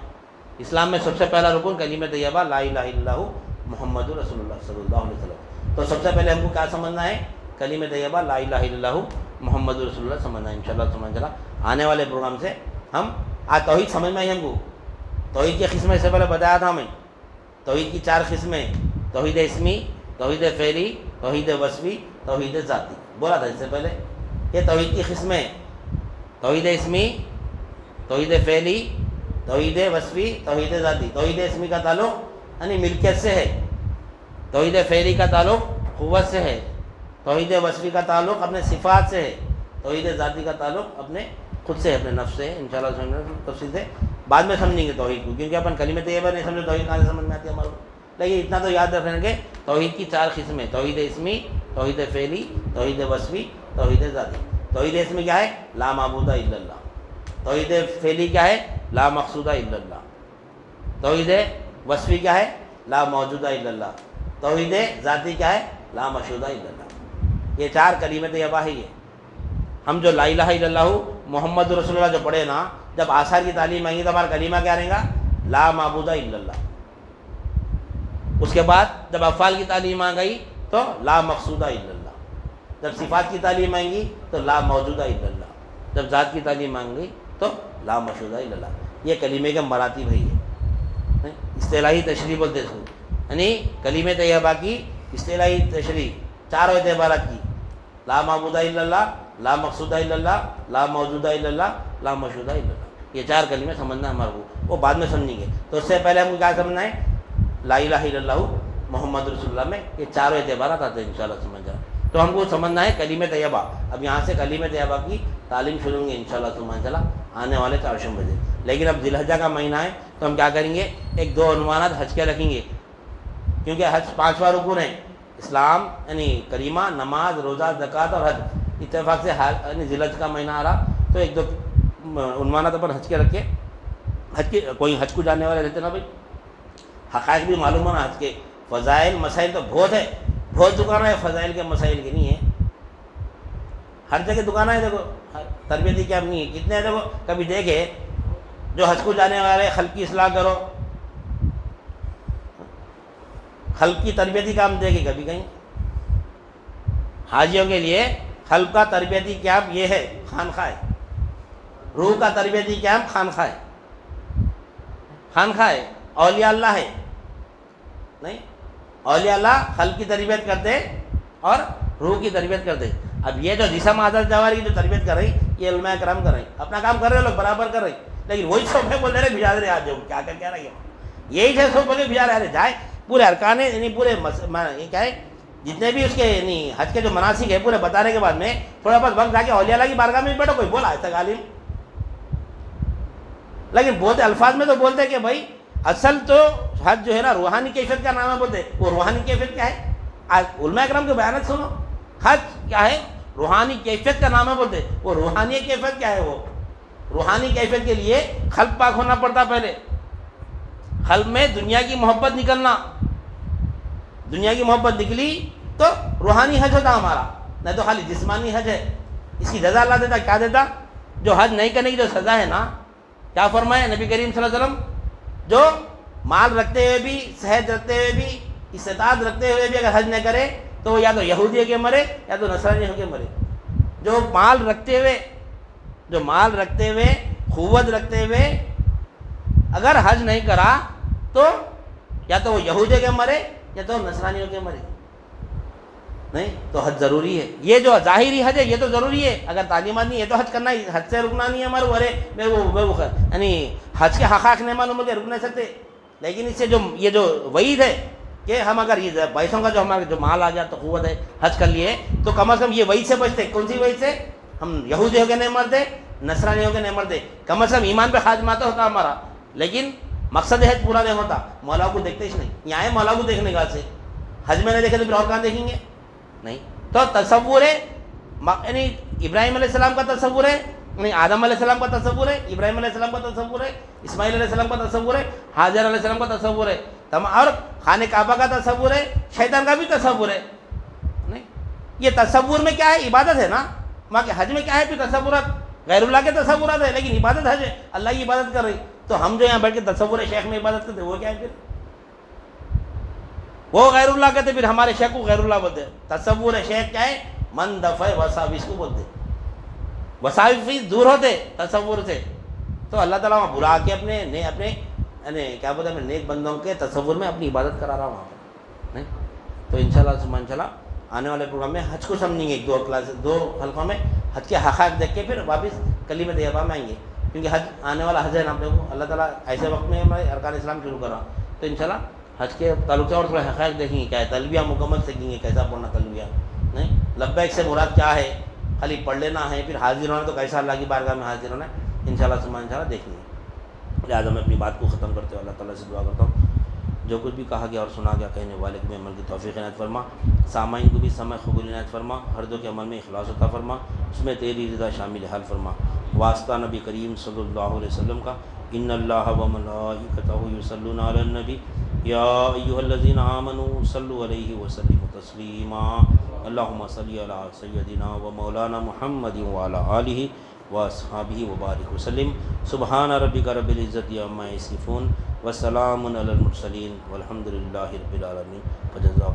اسلام میں سب سے پہلا رکن کلمہ طیبہ لا الہ الا اللہ محمد رسول اللہ صلی اللہ علیہ وسلم. تو سب سے پہلے ہم کو کیا سمجھنا ہے, کلمہ طیبہ لا الہ الا اللہ محمد رسول اللہ سمجھنا ہے. انشاءاللہ سمجھ چلا آنے والے پروگرام سے ہم آج توحید سمجھ میں آئی. ہم کو توحید کی قسمیں سے پہلے بتایا تھا ہمیں. توحید کی 4 قسمیں, توحید اسمی, توحید فعلی, توحید وصفی, توحید ذاتی. بولا تھا اس سے پہلے. یہ توحید کی قسمیں, توحید اسمی, توحید فعلی, توحید وصفی, توحید ذاتی. توحید اسمی کا تعلق یعنی ملکیت سے ہے, توحید فعلی کا تعلق قوت سے ہے, توحید وصفی کا تعلق اپنے صفات سے ہے, توحید ذاتی کا تعلق اپنے خود سے ہے, اپنے نفس سے ہے. انشاءاللہ تفصیل سے بعد میں سمجھیں گے توحید کو, کیونکہ اپن کلمہ طیبہ نہیں سمجھے توحید کہاں سے سمجھ میں آتی ہے ہمارے کو. لیکن اتنا تو یاد رکھیں گے توحید کی 4 قسمیں, توحید اسمی, توحید فعلی, توحید وصفی, توحید ذاتی. توحید اسمی کیا ہے؟ لا معبود الا اللہ. توحید فعلی کیا ہے؟ لا مقصود الا اللہ. توحید وصفی کیا ہے؟ لا موجود الا اللہ. توحید ذاتی کیا ہے؟ لا مشہود الا اللہ. یہ 4 کلمہ طیبہ ہے. یہ ہم جو لا الہ الا اللہ محمد رسول اللہ جو پڑھے نا، جب آثار کی تعلیم مانگی تو ہمارا کلمہ کیا رہے گا؟ لا معبود الا اللہ. اس کے بعد جب افعال کی تعلیم آ گئی تو لا مقصود الا اللہ. جب صفات کی تعلیم آئیں گی تو لا موجود الا اللہ. جب ذات کی تعلیم مانگ گئی تو لا مشہود الا اللہ. یہ کلمے کے مراتب ہے. یہ اصطلاحی تشریح بولتے اس کو، یعنی کلمہ طیبہ کی اصطلاحی تشریح 4 اعتبارات کی: لا معبود الا اللہ، لا مقصود الا اللہ، لا موجود الا اللہ، لا مشہود الا اللہ. یہ 4 کلمے سمجھنا ہمارے کو، وہ بعد میں سمجھیں گے. تو اس سے پہلے ہم کو کیا سمجھنا ہے؟ لا الہ الا اللہ محمد رسول اللہ میں یہ 4 اعتبارات آتے ہیں انشاءاللہ سمجھ جائیں. تو ہم کو سمجھنا ہے کلمہ طیبہ. اب یہاں سے کلمہ طیبہ کی تعلیم شروع ہوں گے انشاءاللہ سبحانہ اللہ آنے والے 4 بجے. لیکن اب ذی الحجہ کا مہینہ ہے تو ہم کیا کریں گے؟ 1-2 عنوانات حج کے رکھیں گے، کیونکہ حج 5واں رکن ہے. اسلام یعنی کریمہ، نماز، روزہ، زکوٰۃ اور حج. اتفاق سے یعنی ذی الحجہ کا مہینہ آ رہا تو 1-2 عنوانات اپن حج کے رکھے. حج کے کوئی حج کو جانے والے رہتے نا بھائی، حقائق بھی معلوم ہونا. حج کے فضائل مسائل تو بہت ہے، بہت دکانیں ہیں فضائل کے مسائل کی نہیں ہے. ہر جگہ دکانیں ہیں. دیکھو تربیتی کیا نہیں ہے کتنے ہیں. دیکھو کبھی دیکھے جو حج کو جانے والے خلق کی اصلاح کرو، خلق کی تربیتی کام دیکھے کبھی کہیں. حاجیوں کے لیے خلق کا تربیتی کیمپ یہ ہے خانقاہ ہے. روح کا تربیتی کیمپ خانقاہ ہے. خانقاہ ہے، اولیاء اللہ ہے نہیں. اولیاء اللہ خلق کی تربیت کرتے اور روح کی تربیت کرتے. اب یہ جو جسم عادت جواری کی جو تربیت کر رہی یہ علماء کرام کر رہے ہیں. اپنا کام کر رہے لوگ برابر کر رہے ہیں، لیکن وہی سب ہے بول رہے بھجا رہے آج کیا کر کہہ رہے ہیں. یہی ہے سب بولے بھجا رہے جائے پورے ارکان یعنی پورے یہ کیا ہے جتنے بھی اس کے یعنی حج کے جو مناسک ہے پورے بتانے کے بعد میں تھوڑا بہت وقت جا کے اولیاء اللہ کی بارگاہ میں بیٹھو. کوئی بولا ایسا عالم، لیکن بولتے الفاظ میں تو بولتے ہیں کہ بھائی اصل تو حج جو ہے نا روحانی کیفیت کا نام ہے. بولتے وہ روحانی کیفیت کیا ہے؟ علماء اکرام کے بیانات سنو. حج کیا ہے؟ روحانی کیفیت کا نام ہے. بولتے وہ روحانی کیفیت کیا ہے؟ وہ روحانی کیفیت کے لیے قلب پاک ہونا پڑتا. پہلے قلب میں دنیا کی محبت نکلنا. دنیا کی محبت نکلی تو روحانی حج ہوتا ہمارا، نہیں تو خالی جسمانی حج ہے. اس کی سزا اللہ دیتا. کیا دیتا؟ جو حج نہیں کرنے کی جو سزا ہے نا، کیا فرمایا نبی کریم صلی اللہ علیہ وسلم؟ جو مال رکھتے ہوئے بھی، صحت رکھتے ہوئے بھی، استطاعت رکھتے ہوئے بھی اگر حج نہ کرے تو وہ یا تو یہودی ہو کے مرے یا تو نصرانی ہو کے مرے. جو مال رکھتے ہوئے قوت رکھتے ہوئے اگر حج نہیں کرا تو یا تو وہ یہودی ہو کے مرے یا تو نصرانی ہو کے مرے. نہیں تو حج ضروری ہے. یہ جو ظاہری حج ہے یہ تو ضروری ہے. اگر تعلیمات نہیں ہے تو حج کرنا ہی، حج سے رکنا نہیں ہے ہمارے. ارے میں وہ یعنی حج کے حقائق نہیں معلوم کے رک نہیں سکتے. لیکن اس سے جو یہ جو وعید ہے کہ ہم اگر یہ پیسوں کا جو ہمارا جو مال آ گیا تو قوت ہے حج کر لیے تو کم از کم یہ وعید سے بچتے. کون سی وعید سے؟ ہم یہودی ہو کے نہیں مرتے، نصرانی ہو کے نہیں مرتے. کم از کم ایمان پہ خاتمہ ہوتا ہمارا، لیکن مقصد حج پورا نہیں ہوتا. مولا کو دیکھتے ہی نہیں. یہاں ہے مولا کو دیکھنے کا سے حج میں نہیں دیکھے تو پھر اور کہاں دیکھیں گے؟ نہیں. تو تصور ہے یعنی ابراہیم علیہ السلام کا تصور ہے، یعنی آدم علیہ السلام کا تصور ہے، ابراہیم علیہ السلام کا تصور ہے، اسماعیل علیہ السلام کا تصور ہے، حاجر علیہ السلام کا تصور ہے، اور خانہ کعبہ کا تصور ہے، شیطان کا بھی تصور ہے. نہیں یہ تصور میں کیا ہے؟ عبادت ہے نا. وہاں کے حج میں کیا ہے؟ پھر تصورات غیر اللہ کے تصورات ہے، لیکن عبادت حج ہے. اللہ کی عبادت کر رہی. تو ہم جو یہاں بیٹھ کے تصور شیخ میں عبادت کرتے وہ کیا ہے؟ پھر وہ غیر اللہ کہتے، پھر ہمارے شیخ کو غیر اللہ بولتے. تصور شیخ کیا ہے؟ من دفع وساوس کو بولتے. وساوس دور ہوتے تصور سے. تو اللہ تعالیٰ وہاں بلا کے اپنے یعنی کیا بولتے ہیں نیک بندوں کے تصور میں اپنی عبادت کرا رہا ہوں وہاں پر. نہیں تو انشاءاللہ آنے والے پروگرام میں حج کو سمجھیں گے. 2 حلقوں میں حج کے حقائق دیکھ کے پھر واپس کلمہ طیبہ میں آئیں گے. کیونکہ حج آنے والا حج ہے نا. دیکھو اللہ تعالیٰ ایسے وقت میں ہمارے ارکان اسلام شروع کر رہا. تو انشاءاللہ حج کے تعلق سے اور تھوڑے حقائق دیکھیں گے. کیا ہے تلبیہ مکمل سیکھیں گے، کیسا پڑھنا تلبیہ. نہیں لبیک سے مراد کیا ہے؟ خالی پڑھ لینا ہے. پھر حاضر ہونا تو کیسا اللہ کی بارگاہ میں حاضر ہونا ہے انشاءاللہ دیکھیں گے. لہٰذا میں اپنی بات کو ختم کرتے ہوئے اللہ تعالیٰ سے دعا کرتا ہوں جو کچھ بھی کہا گیا اور سنا گیا کہنے والے کو بھی عمل کی توفیق عنایت فرما، سامعین کو بھی سمع قبول عنایت فرما، ہر دو کے عمل میں اخلاص عطا فرما، اس میں تیری رضا شامل حال فرما۔ واسطہ نبی کریم صلی اللہ علیہ وسلم کا، ان اللہ و ملائکتہ یصلون علی النبی یا ایھا الذین آمنوا صلوا علیہ وسلموا تسلیما، اللہم صلی علی سیدنا و مولانا محمد وعلی آلہ واصحابہ وبارک وسلم۔ سبحان ربک رب العزۃ عما یصفون وسلام علی المرسلین والحمد للہ رب العالمین۔ فجزاکم